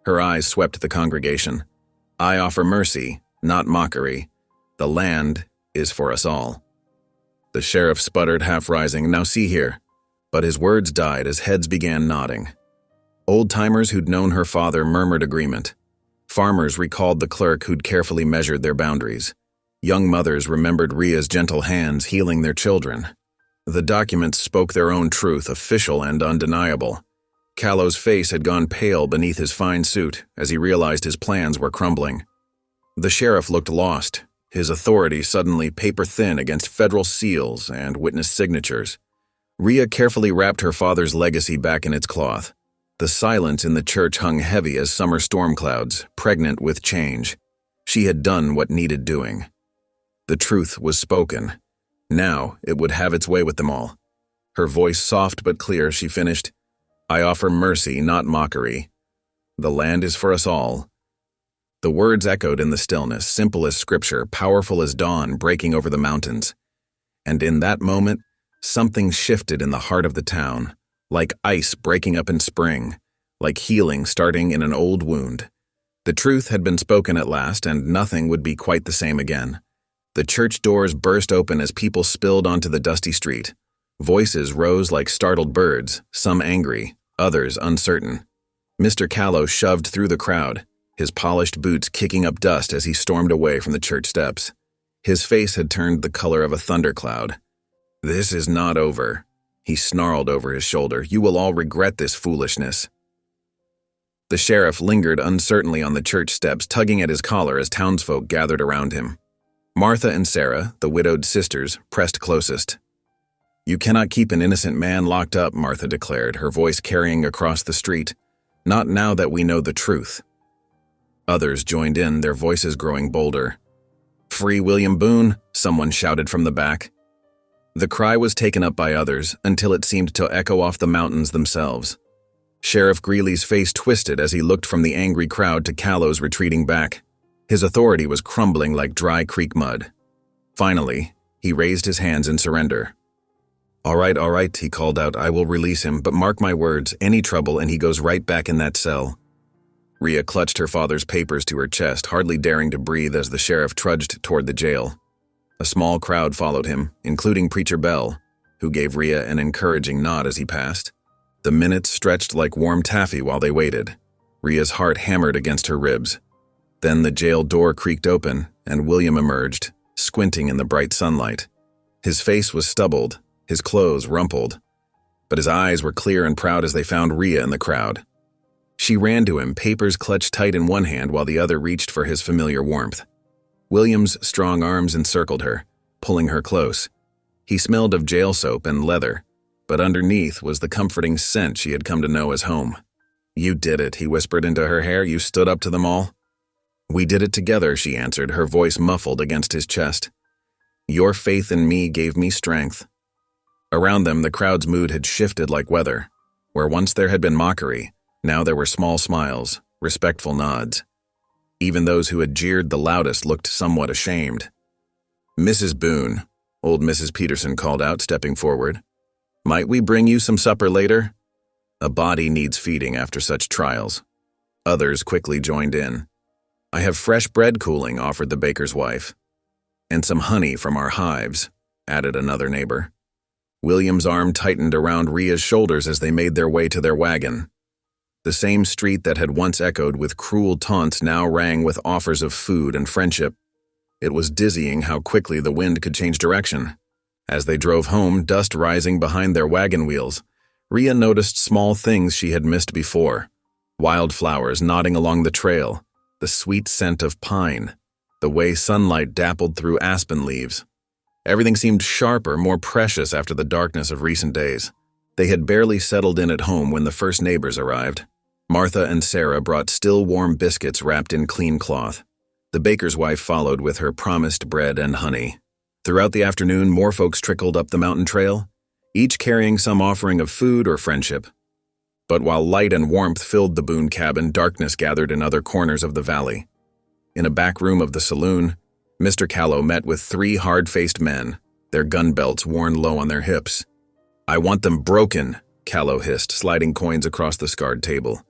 Her eyes swept the congregation. "I offer mercy, not mockery. The land is for us all." The sheriff sputtered, half rising, "Now see here." But his words died as heads began nodding. Old-timers who'd known her father murmured agreement. Farmers recalled the clerk who'd carefully measured their boundaries. Young mothers remembered Ria's gentle hands healing their children. The documents spoke their own truth, official and undeniable. Callow's face had gone pale beneath his fine suit as he realized his plans were crumbling. The sheriff looked lost, his authority suddenly paper-thin against federal seals and witness signatures. Ria carefully wrapped her father's legacy back in its cloth. The silence in the church hung heavy as summer storm clouds, pregnant with change. She had done what needed doing. The truth was spoken. Now it would have its way with them all. Her voice soft but clear, she finished, "I offer mercy, not mockery. The land is for us all." The words echoed in the stillness, simple as scripture, powerful as dawn breaking over the mountains. And in that moment, something shifted in the heart of the town, like ice breaking up in spring, like healing starting in an old wound. The truth had been spoken at last, and nothing would be quite the same again. The church doors burst open as people spilled onto the dusty street. Voices rose like startled birds, some angry, others uncertain. Mr. Callow shoved through the crowd, his polished boots kicking up dust as he stormed away from the church steps. His face had turned the color of a thundercloud. "This is not over," he snarled over his shoulder. "You will all regret this foolishness." The sheriff lingered uncertainly on the church steps, tugging at his collar as townsfolk gathered around him. Martha and Sarah, the widowed sisters, pressed closest. "You cannot keep an innocent man locked up," Martha declared, her voice carrying across the street. "Not now that we know the truth." Others joined in, their voices growing bolder. "Free William Boone," someone shouted from the back. The cry was taken up by others until it seemed to echo off the mountains themselves. Sheriff Greeley's face twisted as he looked from the angry crowd to Callow's retreating back. His authority was crumbling like dry creek mud. Finally, he raised his hands in surrender. All right, he called out. "I will release him, but mark my words, any trouble and he goes right back in that cell." Rhea clutched her father's papers to her chest, hardly daring to breathe as the sheriff trudged toward the jail. A small crowd followed him, including Preacher Bell, who gave Rhea an encouraging nod as he passed. The minutes stretched like warm taffy while they waited. Rhea's heart hammered against her ribs. Then the jail door creaked open, and William emerged, squinting in the bright sunlight. His face was stubbled, his clothes rumpled, but his eyes were clear and proud as they found Rhea in the crowd. She ran to him, papers clutched tight in one hand while the other reached for his familiar warmth. William's strong arms encircled her, pulling her close. He smelled of jail soap and leather, but underneath was the comforting scent she had come to know as home. "You did it," he whispered into her hair. "You stood up to them all." "We did it together," she answered, her voice muffled against his chest. "Your faith in me gave me strength." Around them, the crowd's mood had shifted like weather. Where once there had been mockery, now there were small smiles, respectful nods. Even those who had jeered the loudest looked somewhat ashamed. "Mrs. Boone," old Mrs. Peterson called out, stepping forward. "Might we bring you some supper later? A body needs feeding after such trials." Others quickly joined in. "I have fresh bread cooling," offered the baker's wife. "And some honey from our hives," added another neighbor. William's arm tightened around Rhea's shoulders as they made their way to their wagon. The same street that had once echoed with cruel taunts now rang with offers of food and friendship. It was dizzying how quickly the wind could change direction. As they drove home, dust rising behind their wagon wheels, Rhea noticed small things she had missed before. Wildflowers nodding along the trail, the sweet scent of pine, the way sunlight dappled through aspen leaves. Everything seemed sharper, more precious after the darkness of recent days. They had barely settled in at home when the first neighbors arrived. Martha and Sarah brought still warm biscuits wrapped in clean cloth. The baker's wife followed with her promised bread and honey. Throughout the afternoon, more folks trickled up the mountain trail, each carrying some offering of food or friendship. But while light and warmth filled the Boone cabin, darkness gathered in other corners of the valley. In a back room of the saloon, Mr. Callow met with 3 hard-faced men, their gun belts worn low on their hips. "I want them broken," Callow hissed, sliding coins across the scarred table.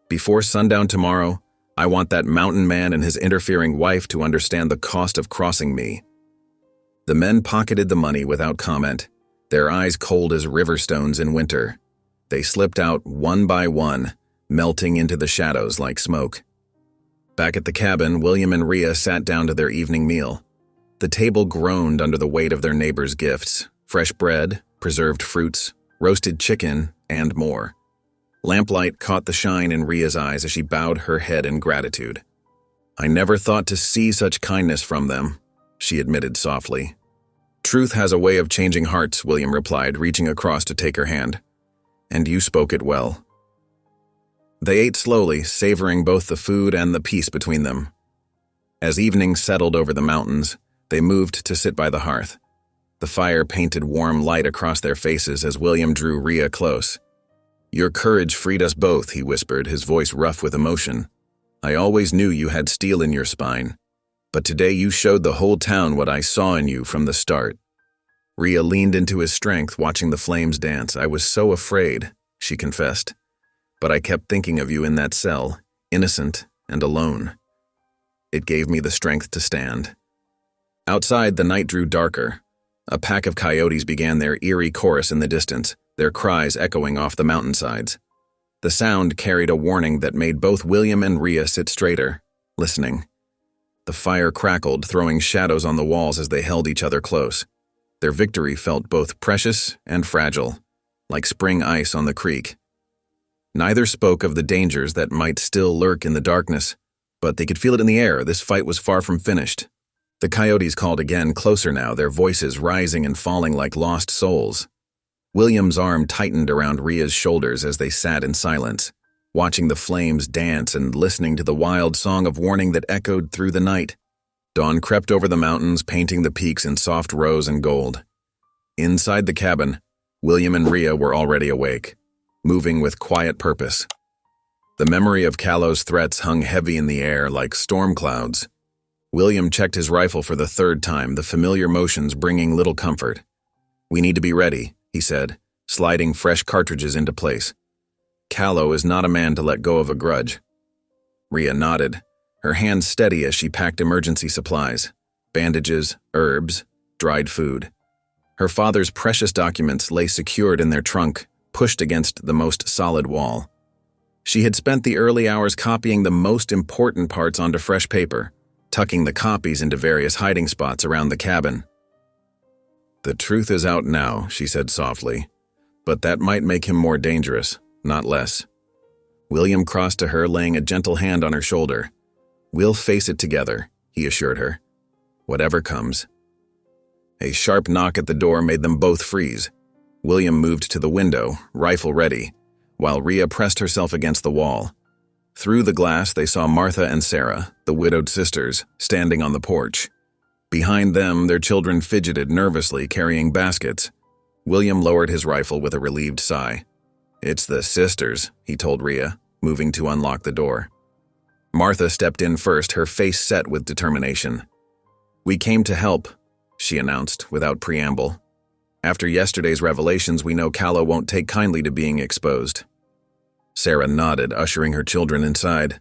"Before sundown tomorrow, I want that mountain man and his interfering wife to understand the cost of crossing me." The men pocketed the money without comment, their eyes cold as river stones in winter. They slipped out one by one, melting into the shadows like smoke. Back at the cabin, William and Rhea sat down to their evening meal. The table groaned under the weight of their neighbors' gifts: fresh bread, preserved fruits, roasted chicken, and more. Lamplight caught the shine in Rhea's eyes as she bowed her head in gratitude. "I never thought to see such kindness from them," she admitted softly. "Truth has a way of changing hearts," William replied, reaching across to take her hand. "And you spoke it well." They ate slowly, savoring both the food and the peace between them. As evening settled over the mountains, they moved to sit by the hearth. The fire painted warm light across their faces as William drew Rhea close. "Your courage freed us both," he whispered, his voice rough with emotion. "I always knew you had steel in your spine, but today you showed the whole town what I saw in you from the start." Rhea leaned into his strength, watching the flames dance. "I was so afraid," she confessed, "but I kept thinking of you in that cell, innocent and alone. It gave me the strength to stand." Outside, the night drew darker. A pack of coyotes began their eerie chorus in the distance, their cries echoing off the mountainsides. The sound carried a warning that made both William and Rhea sit straighter, listening. The fire crackled, throwing shadows on the walls as they held each other close. Their victory felt both precious and fragile, like spring ice on the creek. Neither spoke of the dangers that might still lurk in the darkness, but they could feel it in the air. This fight was far from finished. The coyotes called again, closer now, their voices rising and falling like lost souls. William's arm tightened around Rhea's shoulders as they sat in silence, watching the flames dance and listening to the wild song of warning that echoed through the night. Dawn crept over the mountains, painting the peaks in soft rose and gold. Inside the cabin, William and Rhea were already awake, moving with quiet purpose. The memory of Callow's threats hung heavy in the air like storm clouds. William checked his rifle for the third time, the familiar motions bringing little comfort. "We need to be ready," he said, sliding fresh cartridges into place. "Callow is not a man to let go of a grudge." Rhea nodded, her hands steady as she packed emergency supplies, bandages, herbs, dried food. Her father's precious documents lay secured in their trunk, pushed against the most solid wall. She had spent the early hours copying the most important parts onto fresh paper, tucking the copies into various hiding spots around the cabin. "The truth is out now," she said softly, "but that might make him more dangerous, not less." William crossed to her, laying a gentle hand on her shoulder. "We'll face it together," he assured her. "Whatever comes." A sharp knock at the door made them both freeze. William moved to the window, rifle ready, while Rhea pressed herself against the wall. Through the glass, they saw Martha and Sarah, the widowed sisters, standing on the porch. Behind them, their children fidgeted nervously, carrying baskets. William lowered his rifle with a relieved sigh. "It's the sisters," he told Rhea, moving to unlock the door. Martha stepped in first, her face set with determination. "We came to help," she announced, without preamble. "After yesterday's revelations, we know Callow won't take kindly to being exposed." Sarah nodded, ushering her children inside.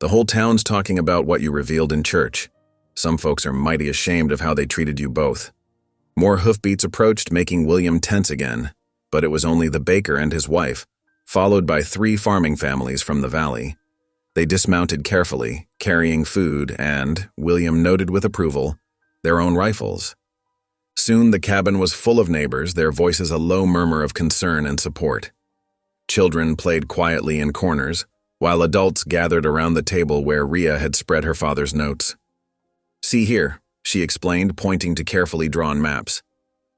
"The whole town's talking about what you revealed in church. Some folks are mighty ashamed of how they treated you both." More hoofbeats approached, making William tense again, but it was only the baker and his wife, followed by 3 farming families from the valley. They dismounted carefully, carrying food and, William noted with approval, their own rifles. Soon the cabin was full of neighbors, their voices a low murmur of concern and support. Children played quietly in corners, while adults gathered around the table where Rhea had spread her father's notes. "See here," she explained, pointing to carefully drawn maps.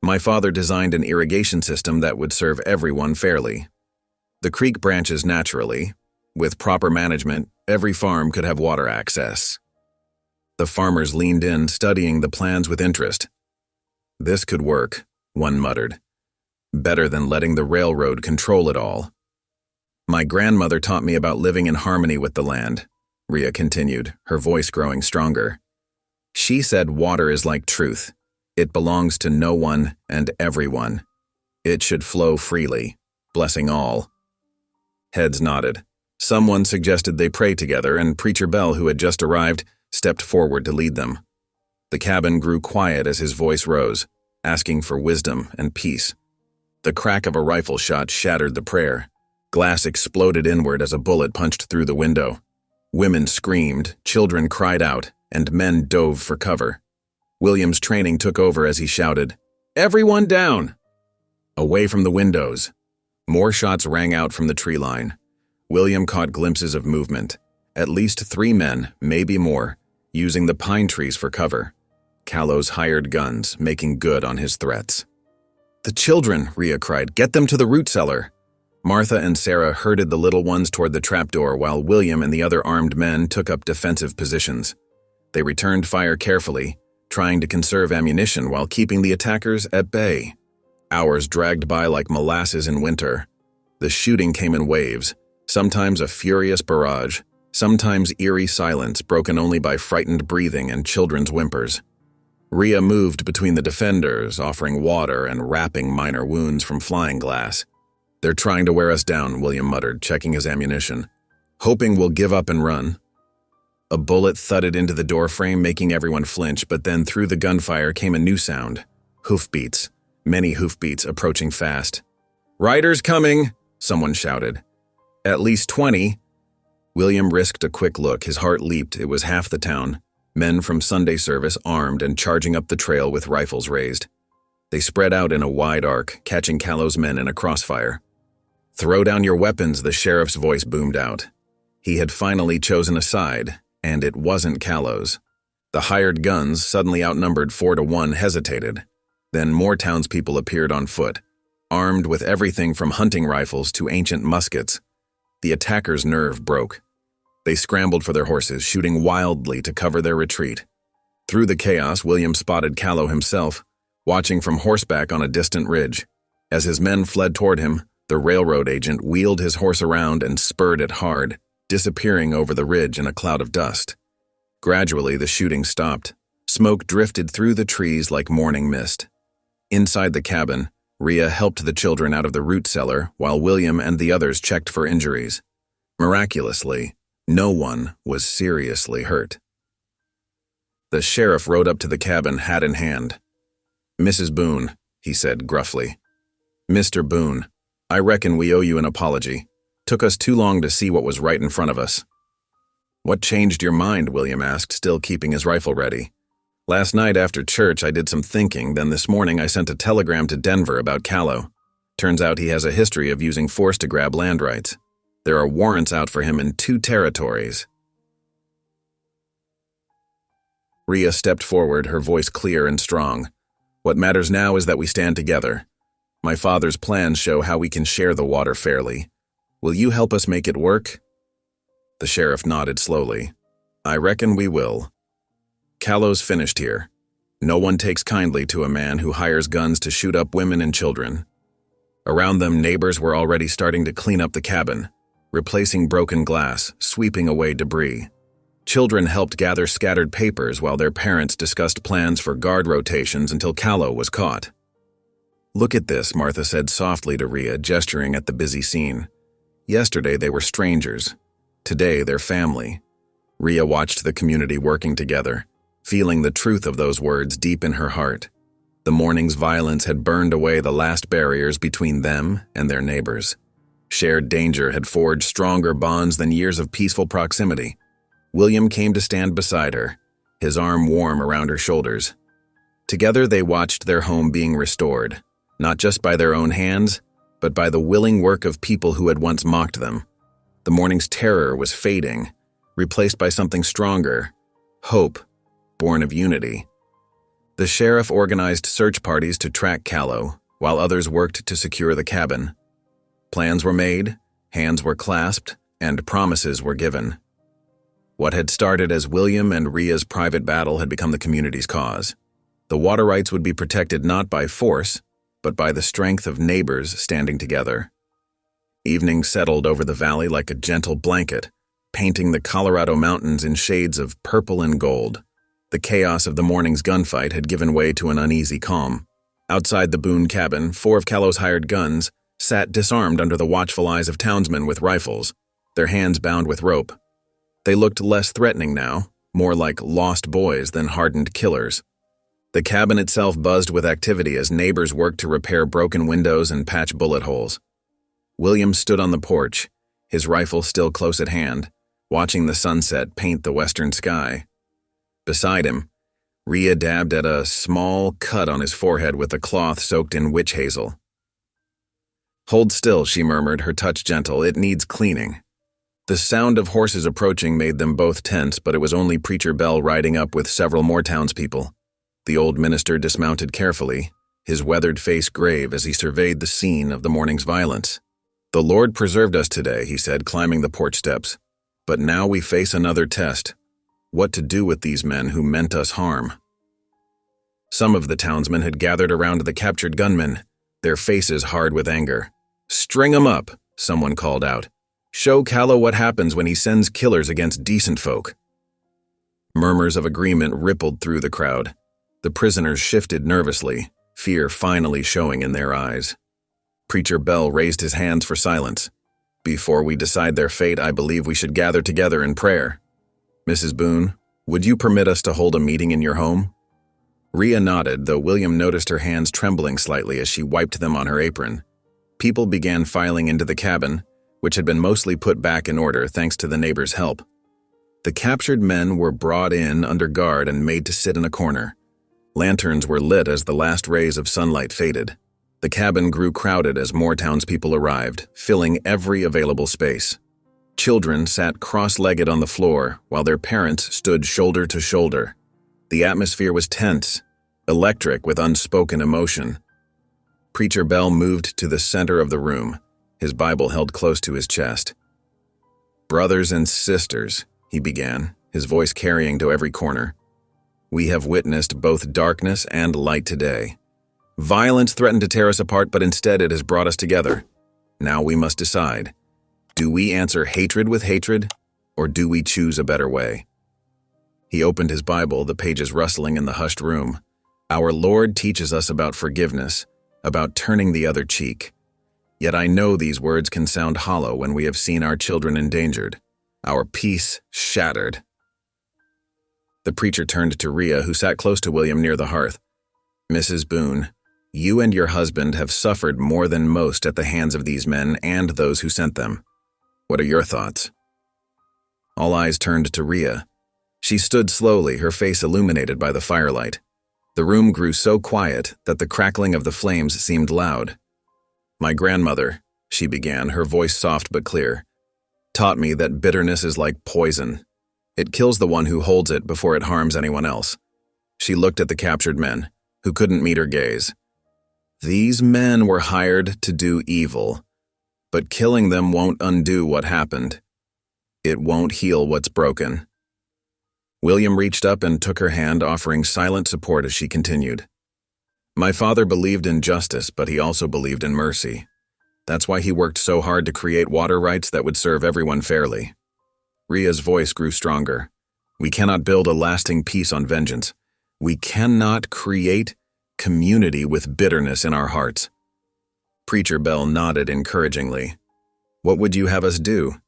"My father designed an irrigation system that would serve everyone fairly. The creek branches naturally. With proper management, every farm could have water access." The farmers leaned in, studying the plans with interest. "This could work," one muttered. "Better than letting the railroad control it all." "My grandmother taught me about living in harmony with the land," Rhea continued, her voice growing stronger. "She said water is like truth. It belongs to no one and everyone. It should flow freely, blessing all." Heads nodded. Someone suggested they pray together, and Preacher Bell, who had just arrived, stepped forward to lead them. The cabin grew quiet as his voice rose, asking for wisdom and peace. The crack of a rifle shot shattered the prayer. Glass exploded inward as a bullet punched through the window. Women screamed, children cried out, and men dove for cover. William's training took over as he shouted, "Everyone down!" Away from the windows. More shots rang out from the tree line. William caught glimpses of movement. At least 3 men, maybe more, using the pine trees for cover. Callow's hired guns, making good on his threats. "The children," Rhea cried. "Get them to the root cellar." Martha and Sarah herded the little ones toward the trapdoor while William and the other armed men took up defensive positions. They returned fire carefully, trying to conserve ammunition while keeping the attackers at bay. Hours dragged by like molasses in winter. The shooting came in waves, sometimes a furious barrage, sometimes eerie silence broken only by frightened breathing and children's whimpers. Rhea moved between the defenders, offering water and wrapping minor wounds from flying glass. "They're trying to wear us down," William muttered, checking his ammunition. "Hoping we'll give up and run." A bullet thudded into the doorframe, making everyone flinch, but then through the gunfire came a new sound. Hoofbeats. Many hoofbeats approaching fast. "Riders coming!" someone shouted. "At least 20. William risked a quick look. His heart leaped. It was half the town. Men from Sunday service armed and charging up the trail with rifles raised. They spread out in a wide arc, catching Callow's men in a crossfire. "Throw down your weapons," the sheriff's voice boomed out. He had finally chosen a side, and it wasn't Callow's. The hired guns, suddenly outnumbered 4-1, hesitated. Then more townspeople appeared on foot, armed with everything from hunting rifles to ancient muskets. The attackers' nerve broke. They scrambled for their horses, shooting wildly to cover their retreat. Through the chaos, William spotted Callow himself, watching from horseback on a distant ridge. As his men fled toward him, the railroad agent wheeled his horse around and spurred it hard, disappearing over the ridge in a cloud of dust. Gradually, the shooting stopped. Smoke drifted through the trees like morning mist. Inside the cabin, Rhea helped the children out of the root cellar while William and the others checked for injuries. Miraculously, no one was seriously hurt. The sheriff rode up to the cabin, hat in hand. "Mrs. Boone," he said gruffly. "Mr. Boone, I reckon we owe you an apology. Took us too long to see what was right in front of us." "What changed your mind?" William asked, still keeping his rifle ready. "Last night after church I did some thinking, then this morning I sent a telegram to Denver about Callow. Turns out he has a history of using force to grab land rights. There are warrants out for him in 2 territories. Rhea stepped forward, her voice clear and strong. "What matters now is that we stand together. My father's plans show how we can share the water fairly. Will you help us make it work?" The sheriff nodded slowly. "I reckon we will. Callow's finished here. No one takes kindly to a man who hires guns to shoot up women and children." Around them, neighbors were already starting to clean up the cabin, replacing broken glass, sweeping away debris. Children helped gather scattered papers while their parents discussed plans for guard rotations until Callow was caught. "Look at this," Martha said softly to Rhea, gesturing at the busy scene. "Yesterday they were strangers. Today they're family." Rhea watched the community working together, feeling the truth of those words deep in her heart. The morning's violence had burned away the last barriers between them and their neighbors. Shared danger had forged stronger bonds than years of peaceful proximity. William came to stand beside her, his arm warm around her shoulders. Together they watched their home being restored, not just by their own hands, but by the willing work of people who had once mocked them. The morning's terror was fading, replaced by something stronger, hope, born of unity. The sheriff organized search parties to track Callow, while others worked to secure the cabin. Plans were made, hands were clasped, and promises were given. What had started as William and Rhea's private battle had become the community's cause. The water rights would be protected not by force, but by the strength of neighbors standing together. Evening settled over the valley like a gentle blanket, painting the Colorado mountains in shades of purple and gold. The chaos of the morning's gunfight had given way to an uneasy calm. Outside the Boone cabin, 4 of Callow's hired guns sat disarmed under the watchful eyes of townsmen with rifles, their hands bound with rope. They looked less threatening now, more like lost boys than hardened killers. The cabin itself buzzed with activity as neighbors worked to repair broken windows and patch bullet holes. William stood on the porch, his rifle still close at hand, watching the sunset paint the western sky. Beside him, Rhea dabbed at a small cut on his forehead with a cloth soaked in witch hazel. "Hold still," she murmured, her touch gentle. "It needs cleaning." The sound of horses approaching made them both tense, but it was only Preacher Bell riding up with several more townspeople. The old minister dismounted carefully, his weathered face grave as he surveyed the scene of the morning's violence. "The Lord preserved us today," he said, climbing the porch steps. "But now we face another test. What to do with these men who meant us harm?" Some of the townsmen had gathered around the captured gunmen, their faces hard with anger. "String 'em up," someone called out. "Show Callow what happens when he sends killers against decent folk." Murmurs of agreement rippled through the crowd. The prisoners shifted nervously, fear finally showing in their eyes. Preacher Bell raised his hands for silence. "Before we decide their fate, I believe we should gather together in prayer. Mrs. Boone, would you permit us to hold a meeting in your home?" Rhea nodded, though William noticed her hands trembling slightly as she wiped them on her apron. People began filing into the cabin, which had been mostly put back in order thanks to the neighbors' help. The captured men were brought in under guard and made to sit in a corner. Lanterns were lit as the last rays of sunlight faded. The cabin grew crowded as more townspeople arrived, filling every available space. Children sat cross-legged on the floor, while their parents stood shoulder to shoulder. The atmosphere was tense, electric with unspoken emotion. Preacher Bell moved to the center of the room, his Bible held close to his chest. "Brothers and sisters," he began, his voice carrying to every corner, "we have witnessed both darkness and light today. Violence threatened to tear us apart, but instead it has brought us together. Now we must decide. Do we answer hatred with hatred, or do we choose a better way?" He opened his Bible, the pages rustling in the hushed room. "Our Lord teaches us about forgiveness, about turning the other cheek. Yet I know these words can sound hollow when we have seen our children endangered, our peace shattered." The preacher turned to Rhea, who sat close to William near the hearth. "Mrs. Boone, you and your husband have suffered more than most at the hands of these men and those who sent them. What are your thoughts?" All eyes turned to Rhea. She stood slowly, her face illuminated by the firelight. The room grew so quiet that the crackling of the flames seemed loud. "My grandmother," she began, her voice soft but clear, "taught me that bitterness is like poison. It kills the one who holds it before it harms anyone else." She looked at the captured men, who couldn't meet her gaze. "These men were hired to do evil, but killing them won't undo what happened. It won't heal what's broken." William reached up and took her hand, offering silent support as she continued. "My father believed in justice, but he also believed in mercy. That's why he worked so hard to create water rights that would serve everyone fairly." Rhea's voice grew stronger. "We cannot build a lasting peace on vengeance. We cannot create community with bitterness in our hearts." Preacher Bell nodded encouragingly. "What would you have us do?"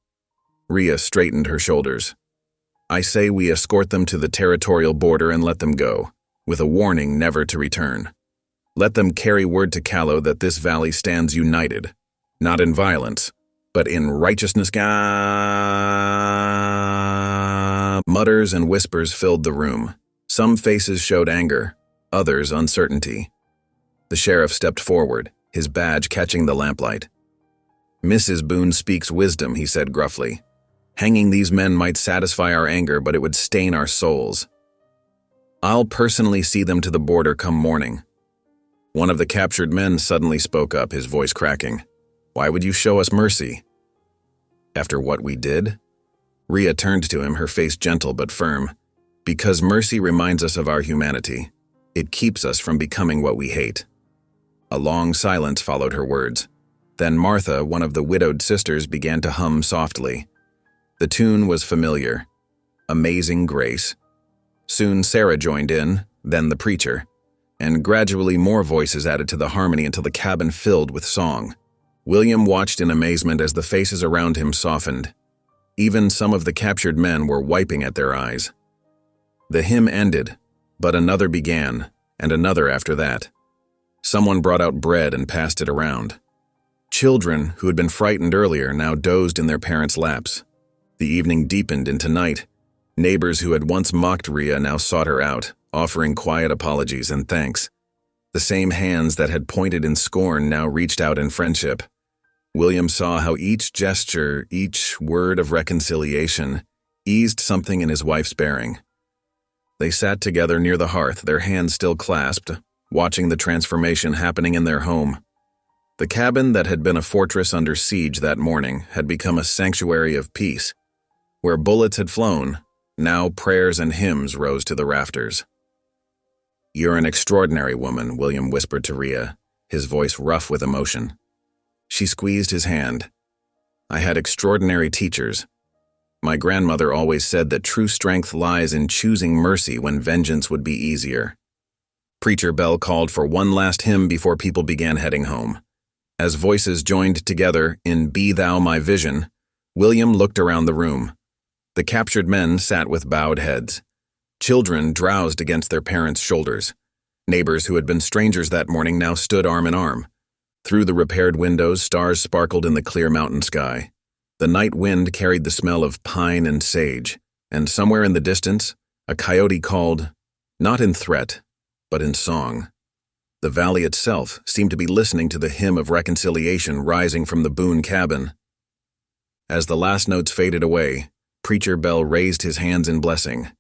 Rhea straightened her shoulders. "I say we escort them to the territorial border and let them go, with a warning never to return. Let them carry word to Callow that this valley stands united, not in violence, but in righteousness." Mutters and whispers filled the room. Some faces showed anger, others uncertainty. The sheriff stepped forward, his badge catching the lamplight. "Mrs. Boone speaks wisdom," he said gruffly. "Hanging these men might satisfy our anger, but it would stain our souls. I'll personally see them to the border come morning." One of the captured men suddenly spoke up, his voice cracking. "Why would you show us mercy?" "After what we did?" Rhea turned to him, her face gentle but firm. "Because mercy reminds us of our humanity. It keeps us from becoming what we hate." A long silence followed her words. Then Martha, one of the widowed sisters, began to hum softly. The tune was familiar. Amazing Grace. Soon Sarah joined in, then the preacher, and gradually more voices added to the harmony until the cabin filled with song. William watched in amazement as the faces around him softened. Even some of the captured men were wiping at their eyes. The hymn ended, but another began, and another after that. Someone brought out bread and passed it around. Children who had been frightened earlier now dozed in their parents' laps. The evening deepened into night. Neighbors who had once mocked Rhea now sought her out, offering quiet apologies and thanks. The same hands that had pointed in scorn now reached out in friendship. William saw how each gesture, each word of reconciliation, eased something in his wife's bearing. They sat together near the hearth, their hands still clasped, watching the transformation happening in their home. The cabin that had been a fortress under siege that morning had become a sanctuary of peace. Where bullets had flown, now prayers and hymns rose to the rafters. "You're an extraordinary woman," William whispered to Rhea, his voice rough with emotion. She squeezed his hand. "I had extraordinary teachers. My grandmother always said that true strength lies in choosing mercy when vengeance would be easier." Preacher Bell called for one last hymn before people began heading home. As voices joined together in "Be Thou My Vision," William looked around the room. The captured men sat with bowed heads. Children drowsed against their parents' shoulders. Neighbors who had been strangers that morning now stood arm in arm. Through the repaired windows, stars sparkled in the clear mountain sky. The night wind carried the smell of pine and sage, and somewhere in the distance, a coyote called, not in threat, but in song. The valley itself seemed to be listening to the hymn of reconciliation rising from the Boone cabin. As the last notes faded away, Preacher Bell raised his hands in blessing.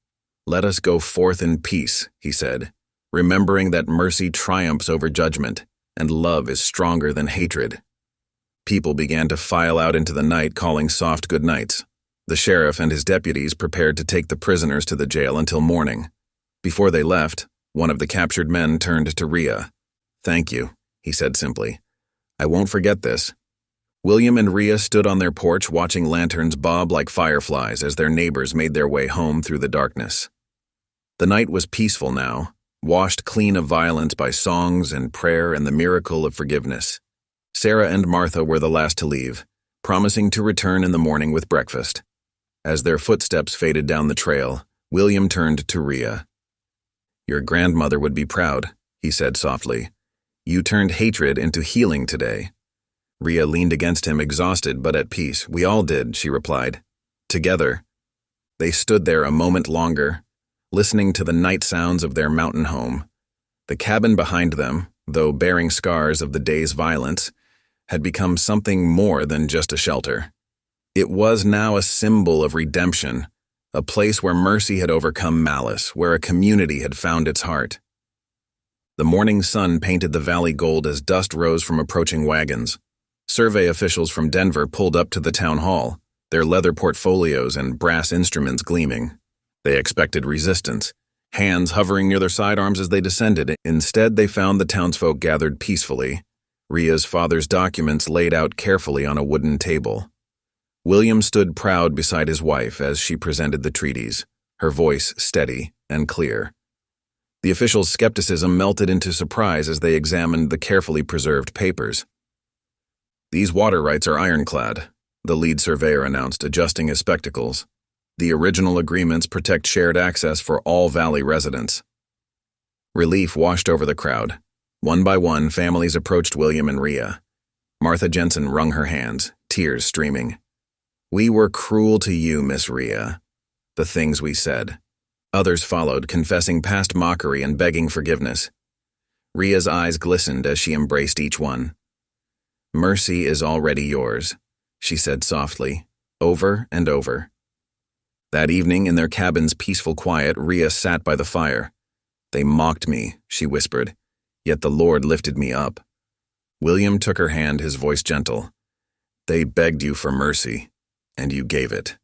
"Let us go forth in peace," he said, remembering that mercy triumphs over judgment, and love is stronger than hatred. People began to file out into the night calling soft goodnights. The sheriff and his deputies prepared to take the prisoners to the jail until morning. Before they left, one of the captured men turned to Rhea. "Thank you," he said simply. "I won't forget this." William and Rhea stood on their porch watching lanterns bob like fireflies as their neighbors made their way home through the darkness. The night was peaceful now, washed clean of violence by songs and prayer and the miracle of forgiveness. Sarah and Martha were the last to leave, promising to return in the morning with breakfast. As their footsteps faded down the trail, William turned to Rhea. "Your grandmother would be proud," he said softly. "You turned hatred into healing today." Rhea leaned against him, exhausted but at peace. "We all did," she replied. Together. They stood there a moment longer, listening to the night sounds of their mountain home. The cabin behind them, though bearing scars of the day's violence, had become something more than just a shelter. It was now a symbol of redemption, a place where mercy had overcome malice, where a community had found its heart. The morning sun painted the valley gold as dust rose from approaching wagons. Survey officials from Denver pulled up to the town hall, their leather portfolios and brass instruments gleaming. They expected resistance, hands hovering near their sidearms as they descended. Instead, they found the townsfolk gathered peacefully, Rhea's father's documents laid out carefully on a wooden table. William stood proud beside his wife as she presented the treaties, her voice steady and clear. The officials' skepticism melted into surprise as they examined the carefully preserved papers. "These water rights are ironclad," the lead surveyor announced, adjusting his spectacles. "The original agreements protect shared access for all valley residents." Relief washed over the crowd. One by one, families approached William and Rhea. Martha Jensen wrung her hands, tears streaming. "We were cruel to you, Miss Rhea. The things we said." Others followed, confessing past mockery and begging forgiveness. Rhea's eyes glistened as she embraced each one. "Mercy is already yours," she said softly, over and over. That evening, in their cabin's peaceful quiet, Rhea sat by the fire. "They mocked me," she whispered, "yet the Lord lifted me up." William took her hand, his voice gentle. "They begged you for mercy, and you gave it."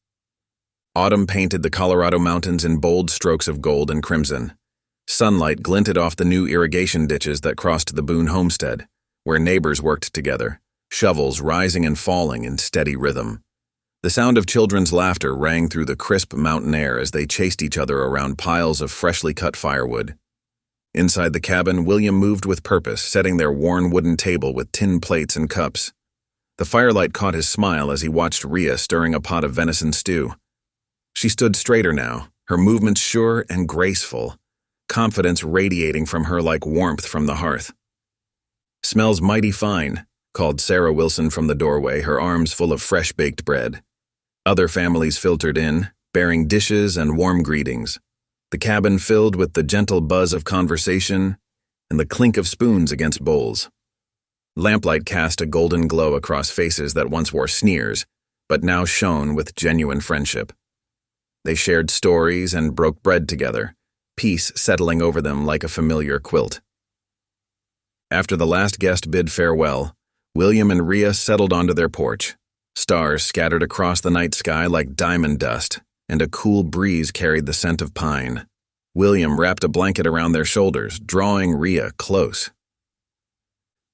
Autumn painted the Colorado mountains in bold strokes of gold and crimson. Sunlight glinted off the new irrigation ditches that crossed the Boone homestead, where neighbors worked together, shovels rising and falling in steady rhythm. The sound of children's laughter rang through the crisp mountain air as they chased each other around piles of freshly cut firewood. Inside the cabin, William moved with purpose, setting their worn wooden table with tin plates and cups. The firelight caught his smile as he watched Rhea stirring a pot of venison stew. She stood straighter now, her movements sure and graceful, confidence radiating from her like warmth from the hearth. "Smells mighty fine," called Sarah Wilson from the doorway, her arms full of fresh-baked bread. Other families filtered in, bearing dishes and warm greetings. The cabin filled with the gentle buzz of conversation and the clink of spoons against bowls. Lamplight cast a golden glow across faces that once wore sneers, but now shone with genuine friendship. They shared stories and broke bread together, peace settling over them like a familiar quilt. After the last guest bid farewell, William and Rhea settled onto their porch. Stars scattered across the night sky like diamond dust, and a cool breeze carried the scent of pine. William wrapped a blanket around their shoulders, drawing Rhea close.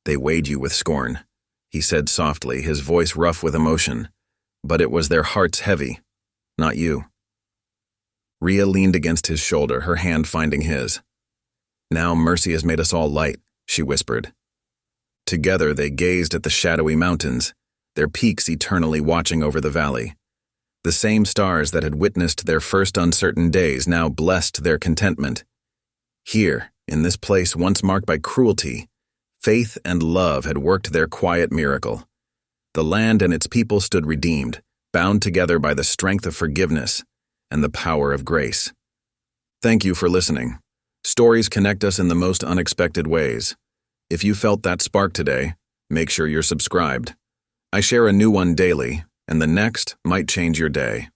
"They weighed you with scorn," he said softly, his voice rough with emotion. "But it was their hearts heavy, not you." Rhea leaned against his shoulder, her hand finding his. "Now mercy has made us all light," she whispered. Together they gazed at the shadowy mountains, their peaks eternally watching over the valley. The same stars that had witnessed their first uncertain days now blessed their contentment. Here, in this place once marked by cruelty, faith and love had worked their quiet miracle. The land and its people stood redeemed, bound together by the strength of forgiveness and the power of grace. Thank you for listening. Stories connect us in the most unexpected ways. If you felt that spark today, make sure you're subscribed. I share a new one daily, and the next might change your day.